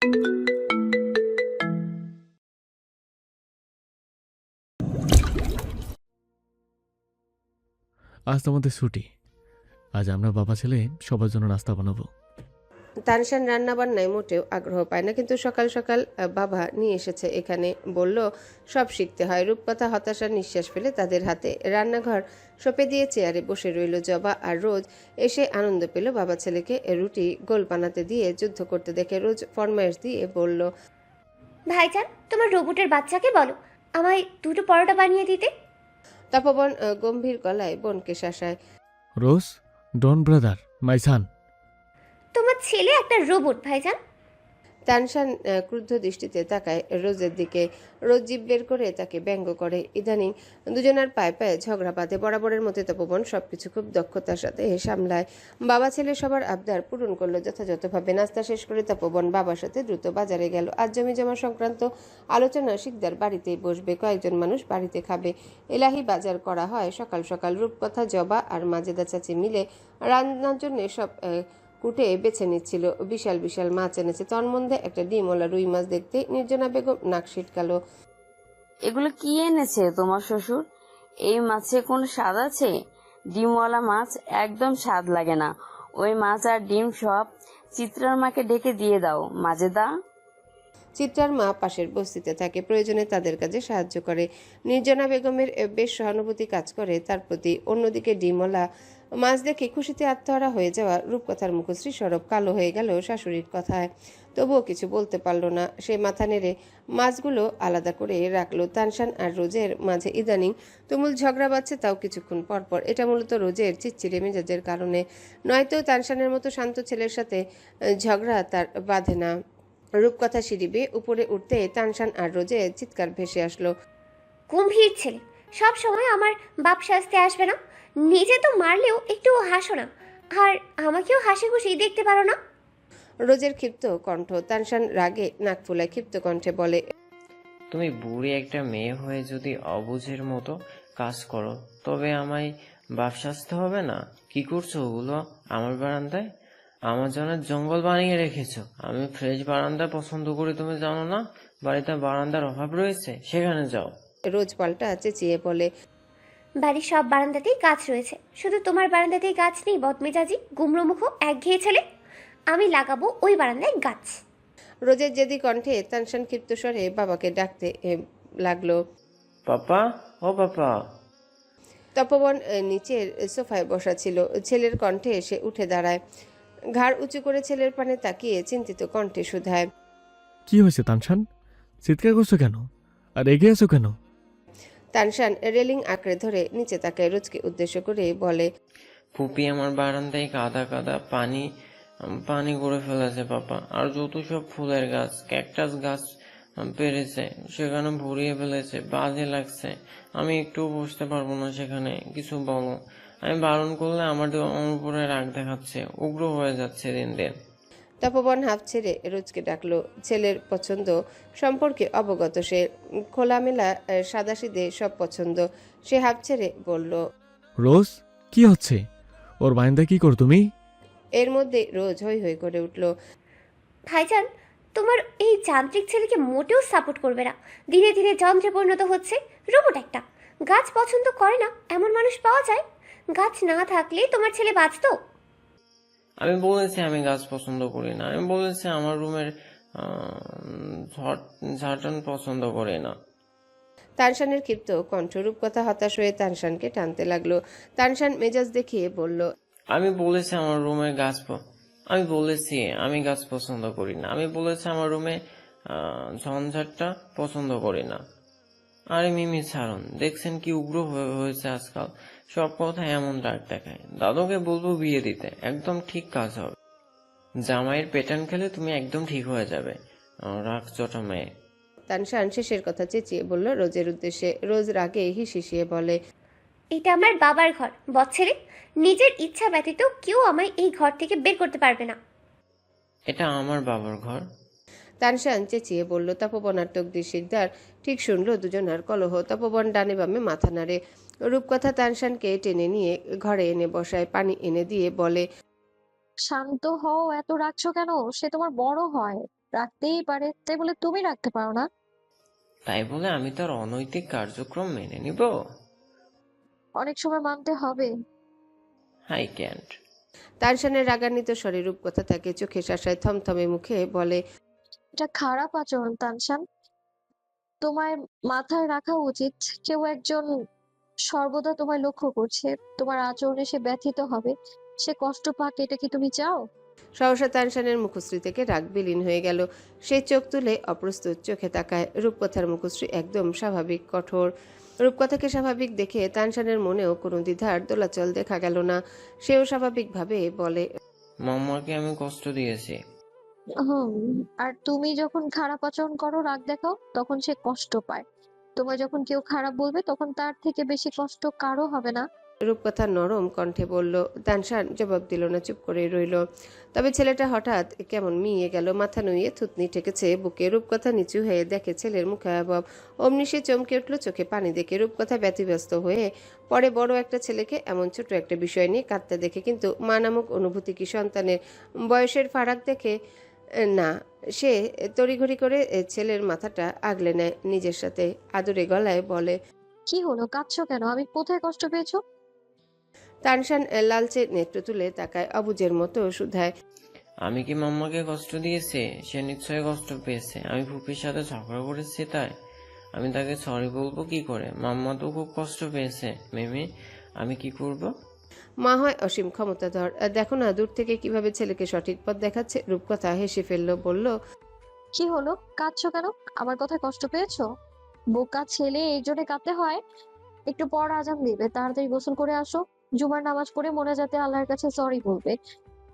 আজ তোমাদের ছুটি। আজ আমরা বাবা ছেলে সবার জন্য নাস্তা বানাবো। তানশান রান্নাবান্নায় মোটেও আগ্রহ পায় না, কিন্তু সকাল সকাল বাবা নিয়ে এসেছে এখানে, বলল সব শিখতে হয়। রূপকথা হতাশার নিঃশ্বাস ফেলে তাদের হাতে রান্নাঘর সঁপে দিয়ে চেয়ারে বসে রইল। জবা আর রোজ এসে আনন্দ পেল বাবা ছেলেকে রুটি গোল বানাতে দিয়ে যুদ্ধ করতে দেখে। রোজ ফরমাইশ দিয়ে বলল, ভাইজান, তোমার রোবটের বাচ্চাকে বলো আমায় দুটো পরোটা বানিয়ে দিতে। তপবন গম্ভীর গলায় বোনকে শাসায়। রোজ, ডন ব্রাদার, মাই সান। তোমার ছেলে একটা রোবট ভাইজান। তানশান ক্রুদ্ধ দৃষ্টিতে তাকায় রোজের দিকে। রোজ জিভ বের করে তাকে ব্যঙ্গ করে। ইদানিং দুজনের পায়ে পায়ে ঝগড়া বাঁধে। বরাবরের মধ্যে তপবন সবকিছু খুব দক্ষতার সাথে সামলায়। বাবা ছেলে সবার আবদার পূরণ করলো যথাযথভাবে। নাস্তা শেষ করে তপবন বাবার সাথে দ্রুত বাজারে গেল। আজ জমি জমা সংক্রান্ত আলোচনা শিকদার বাড়িতেই বসবে, কয়েকজন মানুষ বাড়িতে খাবে। এলাহি বাজার করা হয় সকাল সকাল। রূপকথা, জবা আর মাজেদা চাচি মিলে রান্নার জন্য সব কুটে বেছে নিচ্ছিল। বিশাল বিশাল মাছ এনেছে, তন্মধ্যে একটা ডিমওয়ালা রুই মাছ। দেখতে নির্জনা বেগম নাক সিটকালো। এগুলো কি এনেছে তোমার শ্বশুর? এই মাছে কোনো স্বাদ আছে? ডিমওয়ালা মাছ একদম স্বাদ লাগে না। ওই মাছ আর ডিম সব চিত্রার মাকে ডেকে দিয়ে দাও মাজেদা। চিত্রার মা পাশের বস্তিতে থাকে, প্রয়োজনে তাদের কাজে সাহায্য করে। নির্জনা বেগমের বেশ সহানুভূতি কাজ করে তার প্রতি। অন্যদিকে ডিমওয়ালা মাছ দেখে খুশিতে আত্মহারা হয়ে যাওয়া রূপকথার মুখশ্রী সরব কালো হয়ে গেল শাশুড়ির কথায়। তবুও কিছু বলতে পারল না সে। মাথা নেড়ে মাছগুলো আলাদা করে রাখলো। তানশান আর রোজের মাঝে ইদানিং তুমুল ঝগড়া বাজছে, তাও কিছুক্ষণ পরপর। এটা মূলত রোজের চিচ্চিরে মেজাজের কারণে, নয়তো তানশানের মতো শান্ত ছেলের সাথে ঝগড়া তার বাঁধে না। রূপকথা সিঁড়ি বেয়ে উপরে উঠতে তানশান আর রোজে চিৎকার ভেসে আসলো। গম্ভীর ছেলে, সব সময় আমার বাপ সাজতে আসবে না। নিজে তো মারলেও একটু হাসো না, আর আমাকেও হাসি খুশি দেখতে পারো না। রোজের ক্ষিপ্ত কণ্ঠ। তানশান রাগে নাক ফুলায় ক্ষিপ্ত কণ্ঠে বলে, তুমি বুড়ি একটা মেয়ে হয়ে যদি অবুঝের মতো কাজ করো, তবে আমায় বাপ সাজতে হবে না? কি করছো ওগুলো আমার বারান্দায়? আমার জন্য জঙ্গল বানিয়ে রেখেছো। আমি ফ্রেশ বারান্দা পছন্দ করি, তুমি জানো না? বাড়িতে বারান্দার অভাব রয়েছে, সেখানে যাও। রোজ পাল্টা চেঁচিয়ে বলে, বাড়ির সব বারান্দাতেই গাছ রয়েছে, শুধু তোমার বারান্দাতেই গাছ নেই বদমেজাজি গুমড়ো মুখো একঘেয়ে ছেলে। আমি লাগাবো ওই বারান্দায় গাছ। রোজের জেদি কণ্ঠে তানশান ক্ষিপ্ত স্বরে বাবাকে ডাকতে লাগলো। পাপা, ও পাপা। তপবন নিচের সোফায় বসা ছিল। ছেলের কণ্ঠে এসে উঠে দাঁড়ায়, ঘাড় উঁচু করে ছেলের পানে তাকিয়ে চিন্তিত কণ্ঠে শুধায়, কি হয়েছে তানশান? চিৎকার করছো কেন? আর এগিয়ে আছো কেন? তানশান রেলিং আঁকড়ে ধরে নিচে তাকায় রোজকে উদ্দেশ্য করে বলে, ফুপি আমার বারান্দায় কাদা কাদা পানি পানি করে ফেলেছে পাপা। আর যত সব ফুলের গাছ, ক্যাকটাস গাছ পেরেছে সেখানে ভরিয়ে ফেলেছে, বাজে লাগছে। আমি একটুও বসতে পারবো না সেখানে। কিছু বলো। আমি বারণ করলে আমার উপরে রাগ দেখাচ্ছে, উগ্র হয়ে যাচ্ছে দিন দিন। তপবন হাফ ছেড়ে রোজকে ডাকলো। ছেলের পছন্দ সম্পর্কে অবগত সে। খোলামেলা সাদাসিধে সব পছন্দ। সে হাফ ছেড়ে বলল, রোজ, কি হচ্ছে? ওর বারান্দায় কি করো তুমি? এর মধ্যে রোজ হই হই করে উঠল। ভাইজান, তোমার এই যান্ত্রিক ছেলেকে মোটেও সাপোর্ট করবে না। ধীরে ধীরে যন্ত্রে পরিণত হচ্ছে। রোবট একটা। গাছ পছন্দ করে না এমন মানুষ পাওয়া যায়? গাছ না থাকলে তোমার ছেলে বাঁচতো? আমি বলেছি আমি গাছ পছন্দ করি না। আমি বলেছি আমার রুমের ঝাড়টান পছন্দ করি না। তানশানের ক্ষিপ্ত কণ্ঠ। রূপকথা হতাশ হয়ে তানশানকে টানতে লাগলো। তানশান মেজাজ দেখিয়ে বলল, আমি বলেছি আমার রুমে আমি বলেছি আমি গাছ পছন্দ করি না। আমি বলেছি আমার রুমে ঝঞ্ঝাটটা পছন্দ করি না। আরে মিমি ছাড়ুন, দেখছেন কি উগ্র হয়েছে আজকাল। সব কথা এমন রাগ দেখায়। দাদুকে বলবো বিয়ে দিতে, একদম ঠিক কাজ হবে। জামাইয়ের পেটান খেলে তুমি একদম ঠিক হয়ে যাবে। রাগ চটা মেয়ে। তানশান শেষের কথা চেঁচিয়ে বলল রোজের উদ্দেশ্যে। রোজ রাগে হিসিয়ে বলে, এটা আমার বাবার ঘর বৎসরে। নিজের ইচ্ছা ব্যতীত কেউ আমায় এই ঘর থেকে বের করতে পারবে না। এটা আমার বাবার ঘর। তানশান চেঁচিয়ে বলল। তপবন আর তকদির শিকদার ঠিক শুনল দুজনার কলহ। তপবন ডানে বামে মাথা নাড়ে। রূপকথা তানশানকে টেনে নিয়ে ঘরে এনে বসায়। পানি এনে দিয়ে বলে, শান্ত হও, এত রাখছো কেন? সে তোমার বড় হয়। রাখতেই পারে, তাই বলে তুমি রাখতে পারো না? তাই বলে আমি তার অনৈতিক কার্যক্রম মেনে নিব? অনেক সময় মানতে হবে। I can't. তানশানের রাগান্বিত স্বরে রূপকথা তাকে চোখে শাসায়, থমথমে মুখে বলে, এটা খারাপ আচরণ তানশান। তোমায় মাথায় রাখা উচিত, কেউ একজন সর্বদা তোমায় লক্ষ্য করছে। তোমার আচরণে সে ব্যথিত হবে, সে কষ্ট পাক, এটা কি তুমি চাও? সহসা তানশানের মুখশ্রী থেকে রাগ বিলীন হয়ে গেল। সে চোখ তুলে অপ্রস্তুত চোখে তাকায়। রূপকথার মুখশ্রী একদম স্বাভাবিক, কঠোর। রূপকথাকে স্বাভাবিক দেখে তানশানের মনেও কোনো দ্বিধার দোলাচল দেখা গেল না। সেও স্বাভাবিকভাবে বলে, মাম্মাকে আমি কষ্ট দিয়েছি। হুম। আর তুমি যখন খারাপ আচরণ করো, রাগ দেখাও, তখন সে কষ্ট পায়। তোমায় যখন কেউ খারাপ বলবে, তখন তার থেকে বেশি কষ্ট কারো হবে না। রূপকথা নরম কণ্ঠে বলল। তানশান জবাব দিল না, চুপ করে রইল। তবে ছেলেটা হঠাৎ কেমন মিয়ে গেল, মাথা নুইয়ে থুতনি ঠেকেছে বুকে। রূপকথা নিচু হয়ে দেখে ছেলের মুখে অভাব। অমনি সে চমকে উঠল চোখে পানি দেখে। রূপকথা ব্যতিব্যস্ত হয়ে পরে বড় একটা ছেলেকে এমন ছোট একটা বিষয় নিয়ে কাঁদতে দেখে, কিন্তু মা নামক অনুভূতি কি সন্তানের বয়সের ফারাক দেখে না। সে তড়িঘড়ি করে ছেলের মাথাটা আগলে নেয় নিজের সাথে, আদুরে গলায় বলে, কি হলো, কাঁদছো কেন? আমি কোথায় কষ্ট পেয়েছো? তানশান লালচে নেত্র তুলে তাকায়, অবুঝের মতো শুধায়, আমি কি মাম্মাকে কষ্ট দিয়েছি? সে নিশ্চয়ই কষ্ট পেয়েছে। আমি ফুপির সাথে ঝগড়া করেছি তাই। আমি তাকে সরি বলবো কি করে? মাম্মা তো খুব কষ্ট পেয়েছে। মিমি, আমি কি করব? মা হয় অসীম ক্ষমতাধর। দেখো না দূর থেকে কিভাবে ছেলেকে সঠিক পথ দেখাচ্ছে। রূপকথা হেসে ফেলল, বলল, কি হলো, কাঁদছো কেন? আমার কথায় কষ্ট পেয়েছো? বোকা ছেলে, এই জন্য কাঁদতে হয়। একটু পর আজান দিবে, তাড়াতাড়ি গোসল করে আসো। জুমার নামাজ পড়ে মোনাজাতে আল্লাহর কাছে সরি বলবে,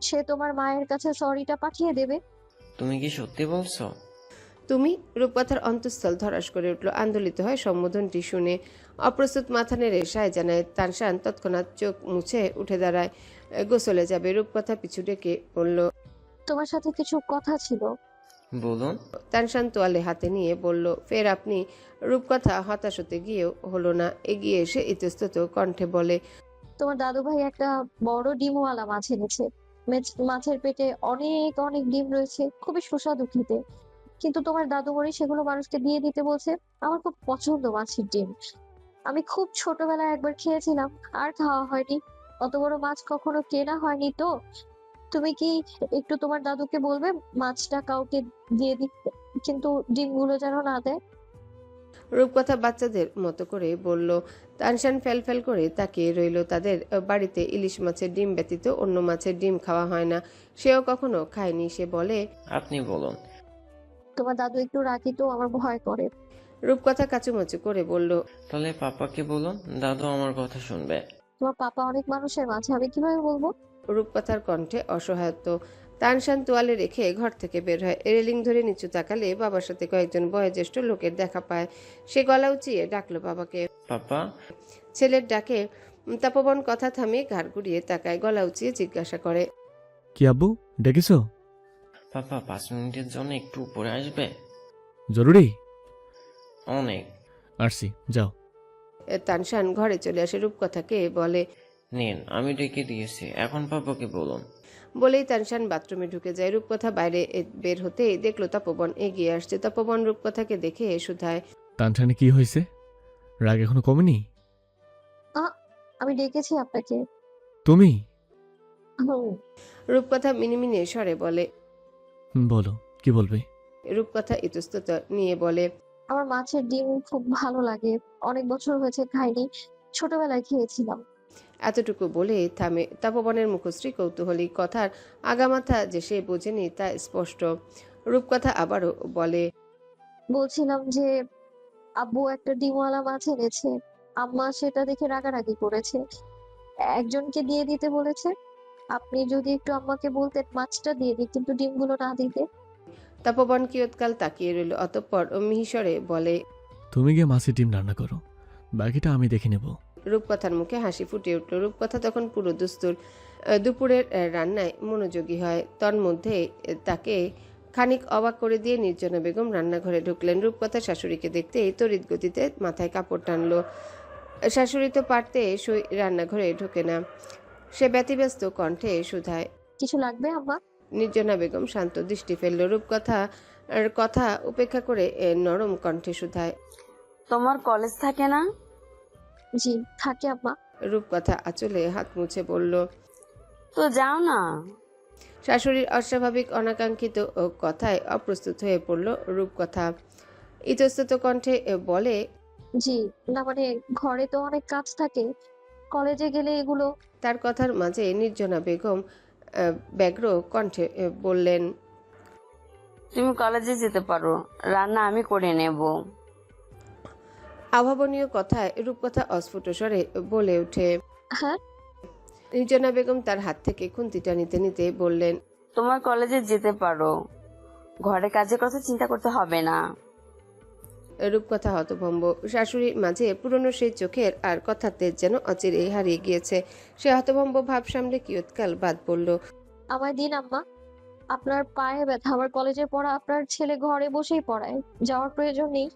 সে তোমার মায়ের কাছে সরিটা পাঠিয়ে দেবে। তুমি কি সত্যি বলছো? তুমি? রূপকথার অন্তঃস্থল ধরাস করে উঠল, আন্দোলিত হয় সম্বোধনটি শুনে। অপ্রস্তুত মাথা নেড়ে সায় জানায়। তানশান তৎক্ষণাৎ চোখ মুছে উঠে দাঁড়ায়, গোসলে যাবে। রূপকথা পিছু ডেকে বলল, তোমার সাথে কিছু কথা ছিল। বলুন। তানশান তোয়ালে হাতে নিয়ে বলল, ফের আপনি? রূপকথা হতাশ হতে গিয়েও হলো না। এগিয়ে এসে ইতস্তত কণ্ঠে বলে, তোমার দাদু ভাই একটা বড় ডিমওয়ালা মাছ এনেছে। মাছের পেটে অনেক অনেক ডিম রয়েছে, খুবই সুস্বাদু খেতে। কিন্তু তোমার দাদুমণি সেগুলো মানুষকে দিয়ে দিতে বলছে। আমার খুব পছন্দ মাছের ডিম। আমি খুব ছোটবেলায় একবার খেয়েছিলাম, আর খাওয়া হয়নি। অত বড় মাছ কখনো কেনা হয়নি তো। তুমি কি একটু তোমার দাদুকে বলবে মাছটা কাউকে দিয়ে দিতে, কিন্তু ডিমগুলো যেন না দেয়। রূপকথা বাচ্চাদের মতো করে বলল। তানশান ফ্যাল করে তাকিয়ে রইল। তাদের বাড়িতে ইলিশ মাছের ডিম ব্যতীত অন্য মাছের ডিম খাওয়া হয় না। সেও কখনো খায়নি। সে বলে, আপনি বলুন। তোমার দাদু একটু রাগী তো, আমার ভয় করে। রূপকথা কাচুমাচু করে বলল, তাহলে পাপাকে বলুন, দাদু আমার কথা শুনবে। তোমার পাপা অনেক মানুষের মাঝে, আমি কিভাবে বলবো? রূপকথার কণ্ঠে অসহায়ত্ব। তানশান তোয়ালে রেখে ঘর থেকে বের হয়। রেলিং ধরে নিচু তাকালে বাবার সাথে কয়েকজন বয়োজ্যেষ্ঠ লোকের দেখা পায়। সে গলা উঁচিয়ে ডাকলো বাবাকে। পাপা। ছেলের ডাকে তাপবন কথা থামিয়ে ঘাড় ঘুরিয়ে তাকায়, গলা উঁচিয়ে জিজ্ঞাসা করে, কি আব্বু, ডেকেছো? পাপা 5 মিনিটের জন্য একটু উপরে আসবে? জরুরি? অনেক। আসছি, যাও। তানশান ঘরে চলে আসে। রূপকথাকে বলে, নিন, আমি ডেকে দিয়েছি, এখন পাপাকে বলুন। বলেই তানশান বাথরুমে ঢুকে যায়। রূপকথা বাইরে বের হতেই দেখলো তাপবন এগিয়ে আসছে। তাপবন রূপকথাকে দেখে শুধায়, টানটানে কি হয়েছে? রাগ এখনো কমেনি? আমি ডেকেছি আপনাকে। তুমি? হুম। রূপকথা মিনিমিনে স্বরে বলে। বলো, কি বলবে? রূপকথা ইতস্তত নিয়ে বলে, আমার মাছের ডিম খুব ভালো লাগে, অনেক বছর হয়েছে খাইনি, ছোটবেলায় খেয়েছিলাম। এতটুকু বলে থামে। তাপবনের মুখশ্রী কৌতূহলী। কথার আগামাথা যে সে বোঝেনি তা স্পষ্ট। রূপকথা আবারও বলে, বলছিলাম যে আব্বু একটা ডিমওয়ালা মাছ এনেছে। আম্মা সেটা দেখে রাগারাগি করেছে, একজনকে দিয়ে দিতে বলেছে। আপনি যদি একটু আম্মাকে বলতেন মাছটা দিয়ে দিই, কিন্তু ডিমগুলো না দিতে। তাপবন কিয়ৎকাল তাকিয়ে রইল, অতঃপর মিহিসরে বলে, তুমি গিয়ে মাছের ডিম রান্না করো, বাকিটা আমি দেখে নেব। রূপকথার মুখে হাসি ফুটে উঠল। রূপকথা তখন পুরো দুস্তুর। দুপুরের রান্নায় মনোযোগী হয়। তন্মধ্যে তাকে খানিক অবাক করে দিয়ে নির্জনা বেগম রান্নাঘরে ঢুকলেন। রূপকথা শাশুড়িকে দেখতেই তড়িৎ গতিতে মাথায় কাপড় টানলো। শাশুড়ি তো পারতে সই রান্নাঘরে ঢোকে না। সে ব্যতিব্যস্ত কণ্ঠে শুধায়, কিছু লাগবে আম্মা? নির্জনা বেগম শান্ত দৃষ্টি ফেলল। রূপকথা আর কথা উপেক্ষা করে নরম কণ্ঠে শুধায়। তোমার কলেজ থাকে না? জি থাকে আম্মা। রূপকথা আঁচলে হাত মুছে বলল। তো যাও না। শাশুড়ির অস্বাভাবিক অনাকাঙ্ক্ষিত কথায় অপ্রস্তুত হয়ে পড়ল রূপকথা। ইতস্তত কণ্ঠে বলে। জি না মানে ঘরে তো অনেক কাজ থাকে, কলেজে গেলে এগুলো। তার কথার মাঝে নির্জনা বেগম ব্যগ্র কণ্ঠে বললেন। তুমি কলেজে যেতে পারো, রান্না আমি করে নেব। অভাবনীয় কথায় রূপকথা অস্ফুট স্বরে বলে ওঠে। হ্যাঁ নির্জনা বেগম তার হাত থেকে খুন্তিটা নিতে নিতে বললেন। তোমার কলেজে যেতে পারো, ঘরে কাজের কথা চিন্তা করতে হবে না। রূপকথা হতভম্ব। শাশুড়ির মাঝে পুরনো সেই চোখের আর কথার তেজ যেন অচিরেই হারিয়ে গিয়েছে। সে হতভম্ব ভাব সামলে কিয়ৎকাল বাদ পড়ল। আমায় দিন আম্মা, আপনার পায়ে ব্যথা, আমার কলেজে পড়া, আপনার ছেলে ঘরে বসেই পড়ায়, যাওয়ার প্রয়োজন নেই।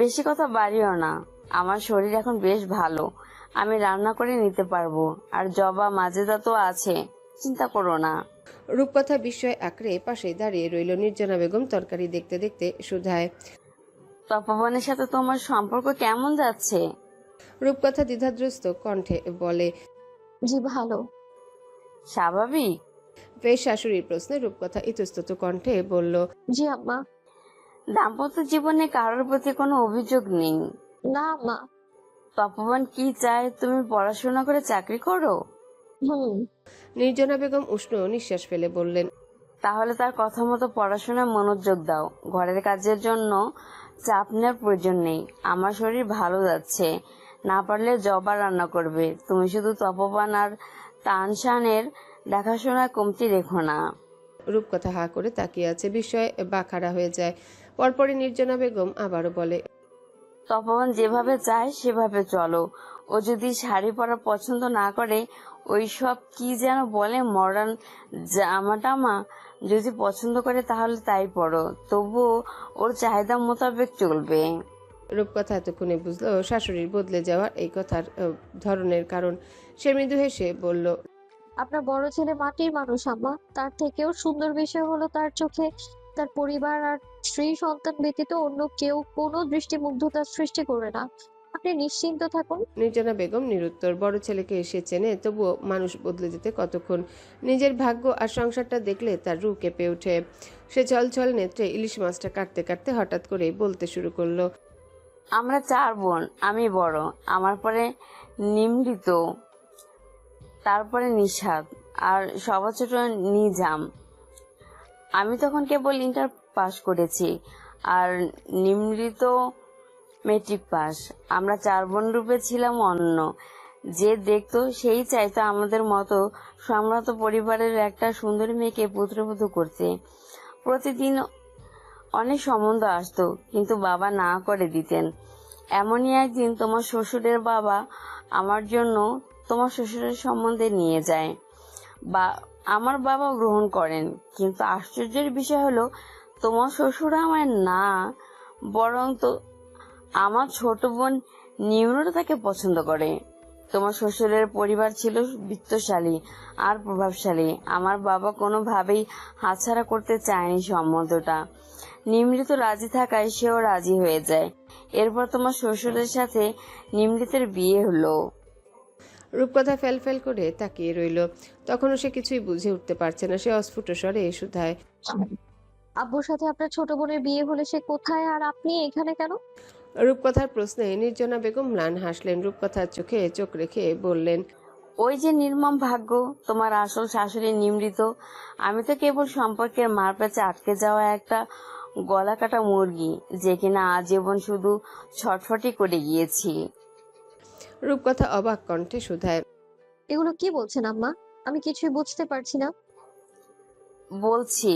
বেশি কথা বাড়িও না, আমার শরীর এখন বেশ ভালো, আমি রান্না করে নিতে পারবো। আর জবা মাজেদা তো আছে, চিন্তা করো না। রূপকথা বিস্ময় আঁকড়ে পাশে দাঁড়িয়ে রইল। নির্জনা বেগম তরকারি দেখতে দেখতে শুধায়। তপবনের সাথে তোমার সম্পর্ক কেমন যাচ্ছে? রূপকথা দ্বিধাদ্রস্ত কণ্ঠে বলে। জি ভালো। স্বাভাবিক? ফের শাশুড়ির প্রশ্নে রূপকথা ইতস্তত কণ্ঠে বলল। জি আম্মা। দাম্পত্য জীবনে কারোর প্রতি কোনো অভিযোগ নেই? না আম্মা। তপবন কি চায় তুমি পড়াশোনা করে চাকরি করো? হুম। নির্জনা বেগম উষ্ণ নিঃশ্বাস ফেলে বললেন। তাহলে তার কথা মতো পড়াশোনায় মনোযোগ দাও, ঘরের কাজের জন্য চাপ নেওয়ার প্রয়োজন নেই। আমার শরীর ভালো যাচ্ছে, না পারলে জবা রান্না করবে, তুমি শুধু তপবান আর তানশানের দেখাশোনায় কমতি রেখো না। রূপকথা হা করে তাকিয়ে আছে, বিস্ময়ে বাখারা হয়ে যায়। পরপরই নির্জনা বেগম আবারও বলে। তপবান যেভাবে চায় সেভাবে চলো। ও যদি শাড়ি পরা পছন্দ না করে, ওই সব কি যেন বলে মডার্ন জামা টামা যদি পছন্দ করে তাহলে তাই পরো, তবুও ওর চাহিদা মোতাবেক চলবে। রূপকথা এতক্ষণে বুঝলো শাশুড়ির বদলে যাওয়ার এই কথার ধরনের কারণ। সে মৃদু হেসে বলল। আপনার বড় ছেলে মাটির মানুষ আম্মা, তার থেকেও সুন্দর বিষয় হলো তার চোখে তার পরিবার আর স্ত্রী সন্তান ব্যতীত অন্য কেউ কোনো দৃষ্টিমুগ্ধতার সৃষ্টি করে না। আপনি নিশ্চিন্ত থাকুন। নির্জনা বেগম নিরুত্তর। বড় ছেলেকে এসে চেনে, তবুও মানুষ বদলে যেতে কতক্ষণ। নিজের ভাগ্য আর সংসারটা দেখলে তার রু কেঁপে ওঠে। সে ছলছল নেত্রে ইলিশ মাছটা কাটতে কাটতে হঠাৎ করে বলতে শুরু করলো। আমরা 4 বোন, আমি বড়, আমার পরে নিমৃত, তারপরে নিশাদ, আর সবার ছোট নিজাম। আমি তখন কেবল ইন্টার পাস করেছি, আর নিমৃত মেট্রিক পাস। আমরা 4 বোন রূপে ছিলাম অন্য। যে দেখতো সেই চাইতো আমাদের মতো সম্ভ্রান্ত পরিবারের একটা সুন্দরী মেয়েকে পুত্রবধূ করতে। প্রতিদিন অনেক সম্বন্ধ আসতো, কিন্তু বাবা না করে দিতেন। এমনই একদিন তোমার শ্বশুরের বাবা আমার জন্য তোমার শ্বশুরের সম্বন্ধে নিয়ে যায়। বা আমার বাবা গ্রহণ করেন, কিন্তু আশ্চর্যের বিষয় হলো তোমার শ্বশুর আমায় না, বরং তো আমার ছোট বোন নিউরোটা তাকে পছন্দ করে। তোমার শ্বশুরের পরিবার ছিল বিত্তশালী আর প্রভাবশালী। আমার বাবা কোনোভাবেই হাতছাড়া করতে চায়নি সম্বন্ধটা। নিমৃত রাজি থাকায় সেও রাজি হয়ে যায়। এরপর তোমার শ্বশুরের সাথে নিমৃতের বিয়ে হলো। রূপকথা ফেল ফেল করে তাকিয়ে রইল। তখনও সে কিছুই বুঝে উঠতে পারছে না। সে অস্ফুট স্বরে শুধায়। আব্বুর সাথে আপনার ছোট বোনের বিয়ে হলে সে কোথায়, আর আপনি এখানে কেন? রূপকথার প্রশ্নে নির্জনা বেগম ম্লান হাসলেন। রূপকথার চোখে চোখ রেখে বললেন। ওই যে নির্মম ভাগ্য, তোমার আসল শাশুড়ি নিমৃত। আমি তো কেবল সম্পর্কের মারপ্যাচে আটকে যাওয়া একটা গলা কাটা মুরগি, যে কিনা আজীবন শুধু ছটফটি করে গিয়েছি। রূপকথা অবাক কণ্ঠে শুধায়। এগুলো কি বলছেন আম্মা? আমি কিছুই বুঝতে পারছি না। বলছি,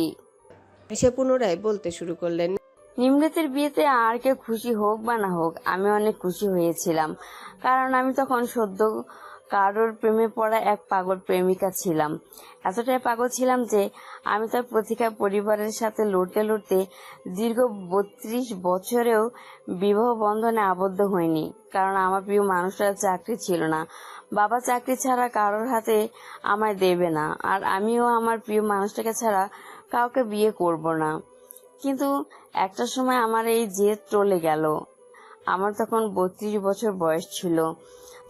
সে পুনরায় বলতে শুরু করলেন। নিমৃতের বিয়েতে আর কেউ খুশি হোক বা না হোক, আমি অনেক খুশি হয়েছিলাম। কারণ আমি তখন সদ্য কারোর প্রেমে পড়া এক পাগল প্রেমিকা ছিলাম। এতটাই পাগল ছিলাম যে আমি তার প্রতিকা পরিবারের সাথে লড়তে লড়তে দীর্ঘ 32 বছরেও বিবাহ বন্ধনে আবদ্ধ হইনি। কারণ আমার প্রিয় মানুষটার চাকরি ছিল না, বাবা চাকরি ছাড়া কারোর হাতে আমায় দেবে না, আর আমিও আমার প্রিয় মানুষটাকে ছাড়া কাউকে বিয়ে করব না। কিন্তু একটা সময় আমার এই জেদ চলে গেল। আমার তখন 32 বছর বয়স ছিল।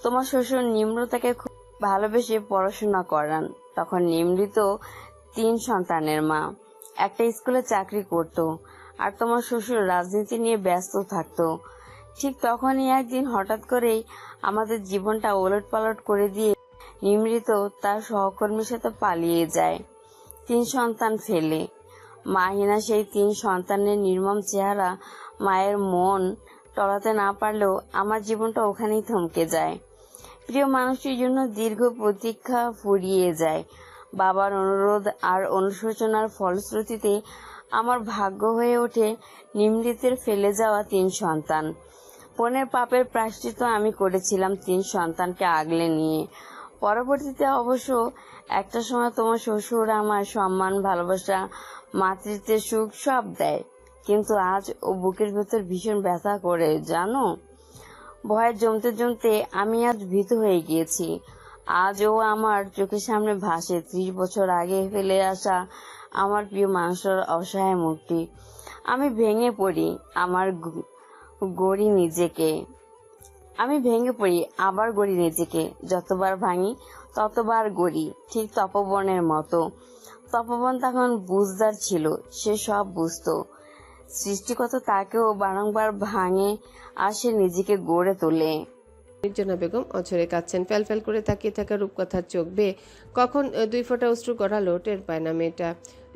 তোমার শ্বশুর নিম্রতাকে খুব ভালোবেসে পড়াশোনা করান। তখন নিমৃত 3 সন্তানের মা, একটা স্কুলে চাকরি করত, আর তোমার শ্বশুর রাজনীতি নিয়ে ব্যস্ত থাকতো। ঠিক তখনই একদিন হঠাৎ করেই আমাদের জীবনটা ওলটপালট করে দিয়ে নিমৃত তার সহকর্মীর সাথে পালিয়ে যায়, 3 সন্তান ফেলে। মাহিনা সেই 3 সন্তানের নির্মম চেহারা মায়ের মন টলাতে না পারলেও আমার জীবনটা ওখানেই থমকে যায়। প্রিয় মানুষটির জন্য দীর্ঘ প্রতীক্ষা ফুরিয়ে যায়। বাবার অনুরোধ আর অনুশোচনার ফলশ্রুতিতে আমার ভাগ্য হয়ে ওঠে নিমৃতের ফেলে যাওয়া 3 সন্তান। বোনের পাপের প্রায়শ্চিত্ত আমি করেছিলাম 3 সন্তানকে আগলে নিয়ে। পরবর্তীতে অবশ্য একটা সময় তোমার শ্বশুর আমার সম্মান, ভালোবাসা, মাতৃত্বের সুখ সব দেয়, কিন্তু আজ ও বুকের ভেতর ভীষণ ব্যথা করে জানো। ভয়ে জমতে জমতে আমি আজ ভীত হয়ে গিয়েছি। আজও আমার চোখের সামনে ভাসে 30 বছর আগে ফেলে আসা আমার প্রিয় মানুষের অসহায় মুখটি। আমি ভেঙে পড়ি, আবার গড়ি নিজেকে। যতবার ভাঙি ততবার গড়ি, ঠিক তপবনের মতো। তপবন তখন বুঝদার ছিল, সে সব বুঝতো। সৃষ্টিকর্তা তাকেও বারংবার ভাঙে আর সে নিজেকে গড়ে তোলে। নির্জনা বেগম অঝরে কাঁদছেন। ফ্যালফ্যাল করে তাকিয়ে থাকা রূপকথার চোখ বেয়ে কখন 2 ফোঁটা অশ্রু গড়ালো টের পায় না মেয়েটা।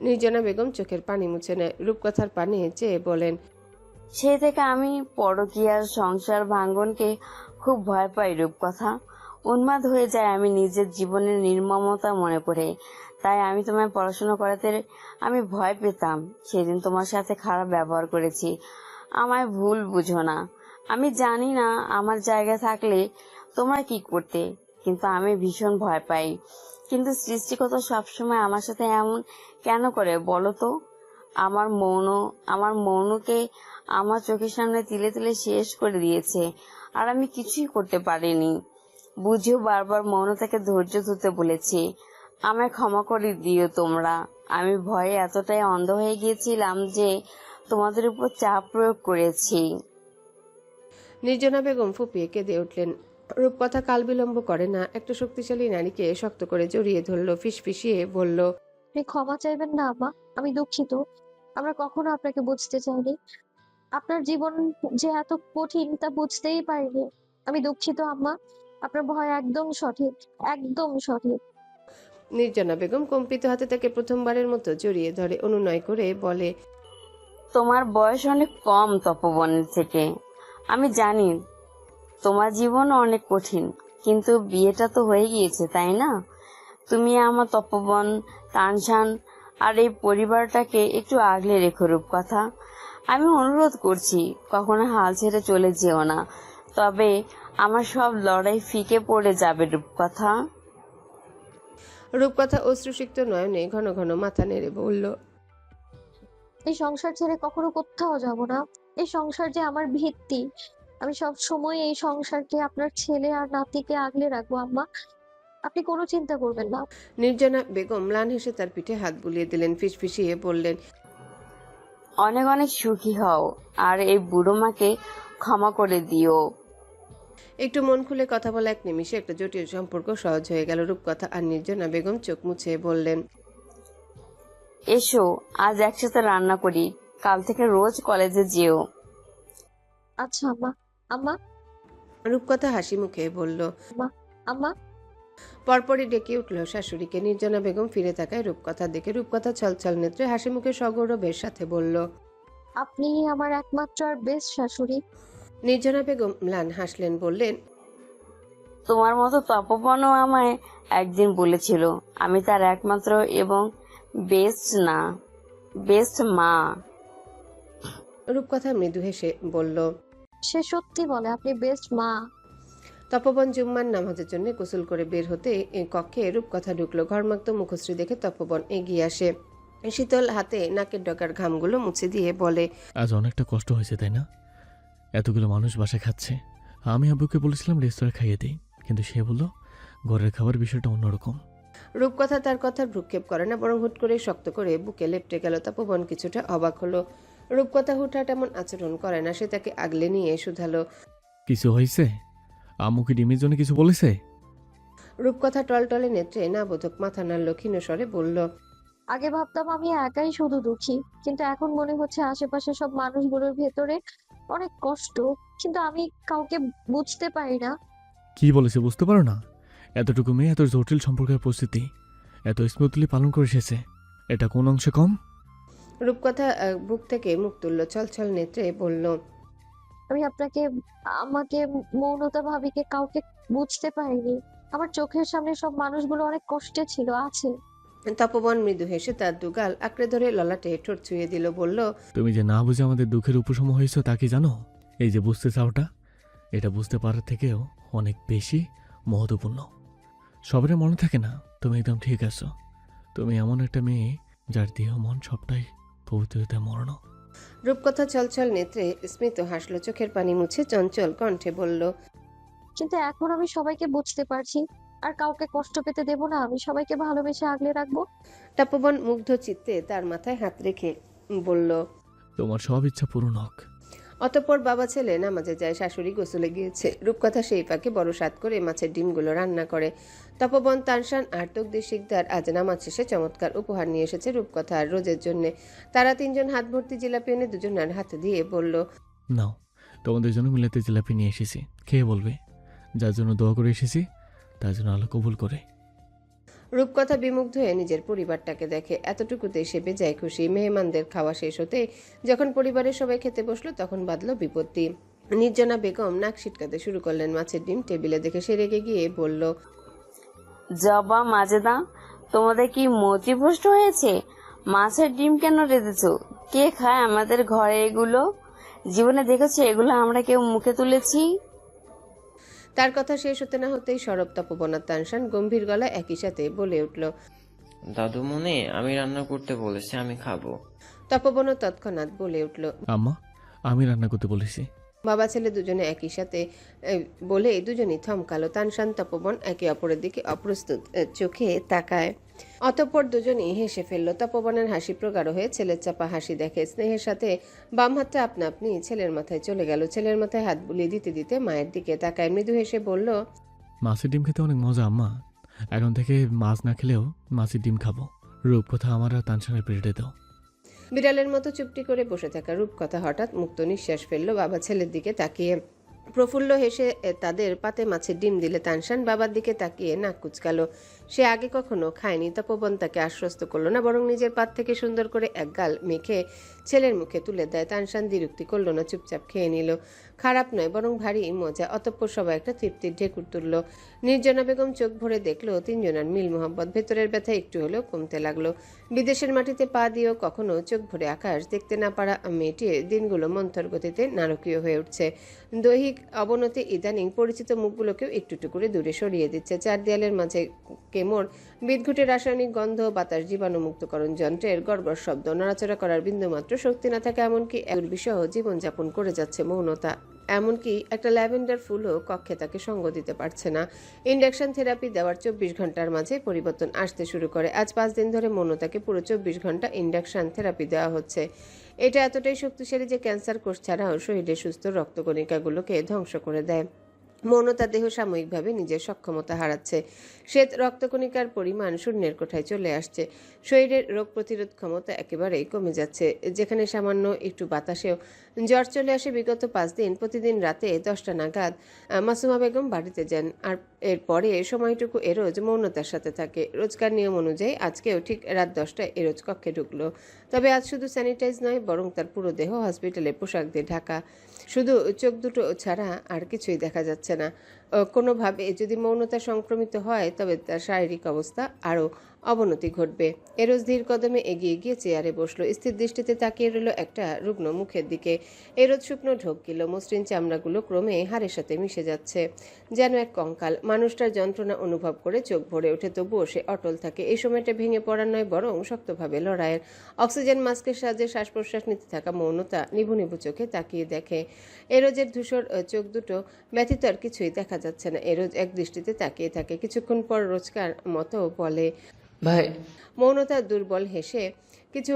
নির্জনা বেগম চোখের পানি মুছে নেয়, রূপকথার পানে চেয়ে বলেন, সেই থেকে আমি পরকীয়ার সংসার ভাঙ্গনকে খুব ভয় পাই রূপকথা। উন্মাদ হয়ে যায় আমি নিজের জীবনের নির্মমতা মনে করে। তাই আমি তোমায় পড়াশোনা করাতে আমি ভয় পেতাম। সেদিন তোমার সাথে খারাপ ব্যবহার করেছি, আমায় ভুল বুঝো না। আমি জানি না আমার জায়গা থাকলে তোমরা কি করতে, কিন্তু আমি ভীষণ ভয় পাই। কিন্তু সৃষ্টিকর্তা সবসময় আমার সাথে এমন কেন করে বলো তো? আমার মৌনকে আমার চোখের সামনে তিলে তিলে শেষ করে দিয়েছে, আর আমি কিছুই করতে পারিনি। বুঝিও বারবার মৌনতাকে ধৈর্য ধরতে বলেছি। আমায় ক্ষমা করে দিও তোমরা। আমি ভয়ে এতটাই অন্ধ হয়ে গিয়েছিলাম যে তোমাদের উপর চাপ প্রয়োগ করেছি। নির্জনা বেগম ফুপিয়ে কেঁদে উঠলেন। রূপকথা কাল বিলম্ব করে না, একটা শক্তিশালী নারীকে শক্ত করে জড়িয়ে ধরল, ফিসফিসিয়ে বলল, আপনি ক্ষমা চাইবেন না আম্মা, আমি দুঃখিত। আমরা কখনো আপনাকে বুঝতে চাইনি। আপনার জীবন যে এত কঠিন তা বুঝতেই পারিনি। আমি দুঃখিত আম্মা, আপনার ভয় একদম সঠিক, একদম সঠিক। নির্জনা বেগম কম্পিত হাতে তাকে প্রথমবারের মতো জড়িয়ে ধরে, অনুনয় করে বলে, তোমার বয়স অনেক কম তপবনের থেকে। আমি জানি তোমার জীবন অনেক কঠিন, কিন্তু বিয়েটা তো হয়ে গিয়েছে, তাই না? তুমি আমার তপবন, তানশান আর এই পরিবারটাকে একটু আগলে রেখো রূপকথা। আমি অনুরোধ করছি, কখনো হাল ছেড়ে চলে যেও না, তবে আমার সব লড়াই ফিকে পড়ে যাবে রূপকথা। রূপকথা অশ্রুসিক্ত নয়নে ঘন ঘন মাথা নেড়ে বলল, এই সংসার ছেড়ে কখনো কোথাও যাব না। এই সংসার যে আমার ভিত্তি। আমি সব সময় এই সংসারকে, আপনার ছেলে আর নাতিকে আগলে রাখবো আম্মা, আপনি কোনো চিন্তা করবেন না। নির্জনা বেগম ম্লান হেসে তার পিঠে হাত বুলিয়ে দিলেন, ফিসফিসিয়ে বললেন, অনেক অনেক সুখী হও, আর এই বুড়ো মাকে ক্ষমা করে দিও। একটু মন খুলে কথা বলা এক নিমিষে একটা জটিল সম্পর্ক সহজ হয়ে গেল। রূপকথা আর নির্জনা বেগম চোখ মুছে বললেন, এসো আজ একসাথে রান্না করি, কাল থেকে রোজ কলেজে যেও। আচ্ছা আম্মা। আম্মা, রূপকথা হাসি মুখে বলল। আম্মা। পরপরই ডেকে উঠল শাশুড়িকে। নির্জনা বেগম ফিরে তাকায় রূপকথার দিকে। রূপকথা ছলছল নেত্রে হাসি মুখে সগৌরবের সাথে বলল, আপনি আমার একমাত্র আর বেস্ট শাশুড়ি। নির্জনা বেগম ম্লান হাসলেন, বললেন, তোমার মতো তপবনও আমায় একদিন বলেছিল আমি তার একমাত্র এবং বেস্ট মা। রূপকথা মৃদু হেসে বলল, সে সত্যি বলে আপনি বেস্ট মা। তপবন জুম্মার নামাজের জন্য গোসল করে বের হতে কক্ষে রূপকথা ঢুকলো। ঘরমাক্ত মুখশ্রী দেখে তপবন এগিয়ে আসে, শীতল হাতে নাকের ডগার ঘামগুলো মুছে দিয়ে বলে, আজ অনেকটা কষ্ট হয়েছে তাই না? এতগুলো মানুষ বাসায় খাচ্ছে। আমি আব্বুকে বলেছিলাম রেস্তোরাঁ খাইয়ে দিই, কিন্তু সে বলল ঘরের খাবার বিষয়টা অন্যরকম। রূপকথা তার কথার ভ্রুক্ষেপ করে না, বরং হুট করে শক্ত করে বুকে লেপটে গেল। তপবন কিছুটা অবাক হলো। রূপকথা হুটহাট এমন আচরণ করে না, সে তাকে আগলে নিয়ে শুধালো। কিছু হয়েছে? আম্মু কি ডিমের জন্য কিছু বলেছে? রূপকথা টলটলে নেত্রে না বোধক মাথা নাড়ল, ক্ষীণ স্বরে বলল। আগে ভাবতাম আমি একাই শুধু দুঃখী, কিন্তু এখন মনে হচ্ছে আশেপাশে সব মানুষগুলোর ভেতরে অনেক কষ্ট, কিন্তু আমি কাউকে বুঝতে পারি না। কি বলেছে বুঝতে পারো না? এতটুকু মেয়ে এত জটিল সম্পর্কের পরিস্থিতি এত স্মুথলি পালন করে এসেছে, এটা কোন অংশে কম? রূপকথা বুক থেকে মুখ তুলল, ছলছল নেত্রে বলল। আমি আমাকে মৌনতা ভাবিকে কাউকে বুঝতে পারিনি। আমার চোখের সামনে সব মানুষগুলো অনেক কষ্টে ছিল, আছে। তপবন মৃদু হেসে তার দুগাল আঁকড়ে ধরে ললাটে ঠোঁট ছুঁয়ে দিল, বলল। তুমি যে না বুঝে আমাদের দুঃখের উপশম হয়েছ তা কি জানো? এই যে বুঝতে চাওটা, এটা বুঝতে পারার থেকেও অনেক বেশি মহত্বপূর্ণ। সবার মনে থাকে না তুমি একদম ঠিক আছো। তুমি এমন একটা মেয়ে যার দেহ মন সবটাই পবিত্রতায় মরণ। রূপকথা ছলছল নেত্রে স্মিত হাসলো, চোখের পানি মুছে চঞ্চল কণ্ঠে বলল। কিন্তু এখন আমি সবাইকে বুঝতে পারছি, আর কাউকে কষ্ট পেতে দেব না। আমি সবাইকে ভালোবেসে আগলে রাখবো। তপবন মুগ্ধ চিত্তে তার মাথায় হাত রেখে বলল। তোমার সব ইচ্ছা পূরণ হোক। অতঃপর বাবা ছেলে নামাজে যায়, শাশুড়ি গোসলে গিয়েছে। রূপকথা সেই ফাঁকে বড় স্বাদ করে মাছের ডিমগুলো রান্না করে। তপবন, তানশান আর তকদির শিকদার আজ নামাজ শেষে চমৎকার উপহার নিয়ে এসেছে রূপকথা আর রোজের জন্য। তারা তিনজন হাত ভর্তি জিলাপি এনে দুজনের হাতে দিয়ে বলল। নাও, তোমাদের জন্য মিলাতে জিলাপি নিয়ে এসেছি, খেয়ে বলবে। যার জন্য দোয়া করে এসেছি তার জন্য আল্লাহ কবুল করে। রূপকথা বিমুগ্ধ হয়ে নিজের পরিবারটাকে দেখে, এতটুকুতে সে বেজায় খুশি। মেহমানদের খাওয়া শেষ হতে যখন পরিবারের সবাই খেতে বসলো, তখন বাঁধল বিপত্তি। নির্জনা বেগম নাক সিটকাতে শুরু করলেন। মাছের ডিম টেবিলে দেখে সে রেগে গিয়ে বলল। জবা, মাজেদা, তোমাদের কি মতিভ্রষ্ট হয়েছে? মাছের ডিম কেন রেঁধেছো? কে খায় আমাদের ঘরে এগুলো? জীবনে দেখেছো এগুলো আমরা কেউ মুখে তুলেছি? তার কথা শেষ হতে না হতেই সরব, তপবনার তানশান গম্ভীর গলায় একই সাথে বলে উঠল। দাদু মনে আমি রান্না করতে বলেছি, আমি খাবো। তপবনও তৎক্ষণাৎ বলে উঠল। আম্মা, আমি রান্না করতে বলেছি। বাবা ছেলে দুজনে একই সাথে বলে দুজনই থমকালো। তানশান তপবন একে অপরের দিকে অপ্রস্তুত চোখে তাকায়। অতঃপর দুজনই হেসে ফেলল। তপবনের হাসি প্রগাঢ় হয়ে ছেলের চাপা হাসি দেখে স্নেহের সাথে বাম হাতটা আপনা আপনি ছেলের মাথায় চলে গেল। ছেলের মাথায় হাত বুলিয়ে দিতে দিতে মায়ের দিকে তাকায়, মৃদু হেসে বলল। মাছের ডিম খেতে অনেক মজা আম্মা। এখন থেকে মাছ না খেলেও মাছের ডিম খাবো। রূপকথা আমার আর তানশানের পেটে দাও। বিড়ালের মতো চুপটি করে বসে থাকা রূপকথা হঠাৎ মুক্ত নিঃশ্বাস ফেলল, বাবা ছেলের দিকে তাকিয়ে। প্রফুল্ল হেসে তাদের পাতে মাছের ডিম দিলে তানশান বাবার দিকে তাকিয়ে নাক কুচকালো। সে আগে কখনো খায়নি। তপবন তাকে আশ্বস্ত করলো না, বরং নিজের পাত থেকে সুন্দর করে এক গাল মেখে ছেলের মুখে তুলে দেয়। তানশান দ্বিরুক্তি করলো না, চুপচাপ খেয়ে নিল। খারাপ নয়, বরং ভারী মজা। অতঃপর সবাই একটা তৃপ্তির ঢেকুর তুলল। নির্জনা বেগম চোখ ভরে দেখলো তিনজনের মিল মোহাম্মত। ভেতরের ব্যথা একটু হলেও কমতে লাগলো। বিদেশের মাটিতে পা দিয়েও কখনো চোখ ভরে আকাশ দেখতে না পারা মেয়েটির দিনগুলো মন্থর গতিতে নারকীয় হয়ে উঠছে। দৈহিক অবনতি ইদানিং পরিচিত মুখগুলোকেও একটু একটু করে দূরে সরিয়ে দিচ্ছে। চার দেয়ালের মাঝে কেমন বিদঘুটে রাসায়নিক গন্ধ, বাতাস, জীবাণুমুক্তকরণ যন্ত্রের গড়গড় শব্দ, নড়াচড়া করার বিন্দুমাত্র শক্তি না থাকে এমনকি দুর্বিষহ জীবনযাপন করে যাচ্ছে মৌনতা। এমনকি একটা ল্যাভেন্ডার ফুলও কক্ষে তাকে সঙ্গ দিতে পারছে না। ইন্ডাকশন থেরাপি দেওয়ার 24 ঘন্টার মাঝে পরিবর্তন আসতে শুরু করে। আজ 5 দিন ধরে মৌনতাকে পুরো 24 ঘন্টা ইন্ডাকশন থেরাপি দেওয়া হচ্ছে। এটা এতটাই শক্তিশালী যে ক্যান্সার কোষ ছাড়াও শরীরে সুস্থ রক্তকণিকাগুলোকে ধ্বংস করে দেয়। মৌনতার দেহ সাময়িকভাবে নিজের সক্ষমতা হারাচ্ছে। শ্বেত রক্তকণিকার পরিমাণ শূন্যের কোঠায় চলে আসছে। শরীরের রোগ প্রতিরোধ ক্ষমতা একেবারেই কমে যাচ্ছে। যেখানে সামান্য একটু বাতাসেও জ্বর চলে আসে। বিগত 5 দিন প্রতিদিন রাতে 10টা নাগাদ মাসুমা বেগম বাড়িতে যান, আর এরপরে সময়টুকু এরোজ মৌনতার সাথে থাকে। রোজকার নিয়ম অনুযায়ী আজকেও ঠিক রাত 10টায় এরোজ কক্ষে ঢুকলো। তবে আজ শুধু স্যানিটাইজ নয়, বরং তার পুরো দেহ হসপিটালের পোশাক দিয়ে ঢাকা। শুধু চোখ দুটো ছাড়া আর কিছুই দেখা যাচ্ছে না। কোনোভাবে যদি মৌনতা সংক্রমিত হয় তবে তার শারীরিক অবস্থা আরও অবনতি ঘটবে। এরোজ ধীর কদমে এগিয়ে গিয়ে চেয়ারে বসলো। স্থির দৃষ্টিতে তাকিয়ে রইল একটা রুগ্ন মুখের দিকে। এরোজ শুকনো ঢোক গেল। মসৃণ চামড়াগুলো ক্রমে হাড়ের সাথে মিশে যাচ্ছে, যেন এক কঙ্কাল। মানুষটার যন্ত্রণা অনুভব করে চোখ ভরে ওঠে, তবুও সে অটল থাকে। এই সময়টা ভেঙে পড়ার নয়, বরং শক্তভাবে লড়াইয়ের। অক্সিজেন মাস্কের সাহায্যে শ্বাস প্রশ্বাস নিতে থাকা মৌনতা নিভু নিভু চোখে তাকিয়ে দেখে। এরোজের ধূসর চোখ দুটো ব্যতীত আর কিছুই দেখা যাচ্ছে না। এরোজ এক দৃষ্টিতে তাকিয়ে থাকে। কিছুক্ষণ পর রোজকার মতো বলে, ভাই। মৌনতা দুর্বল হেসে কিছু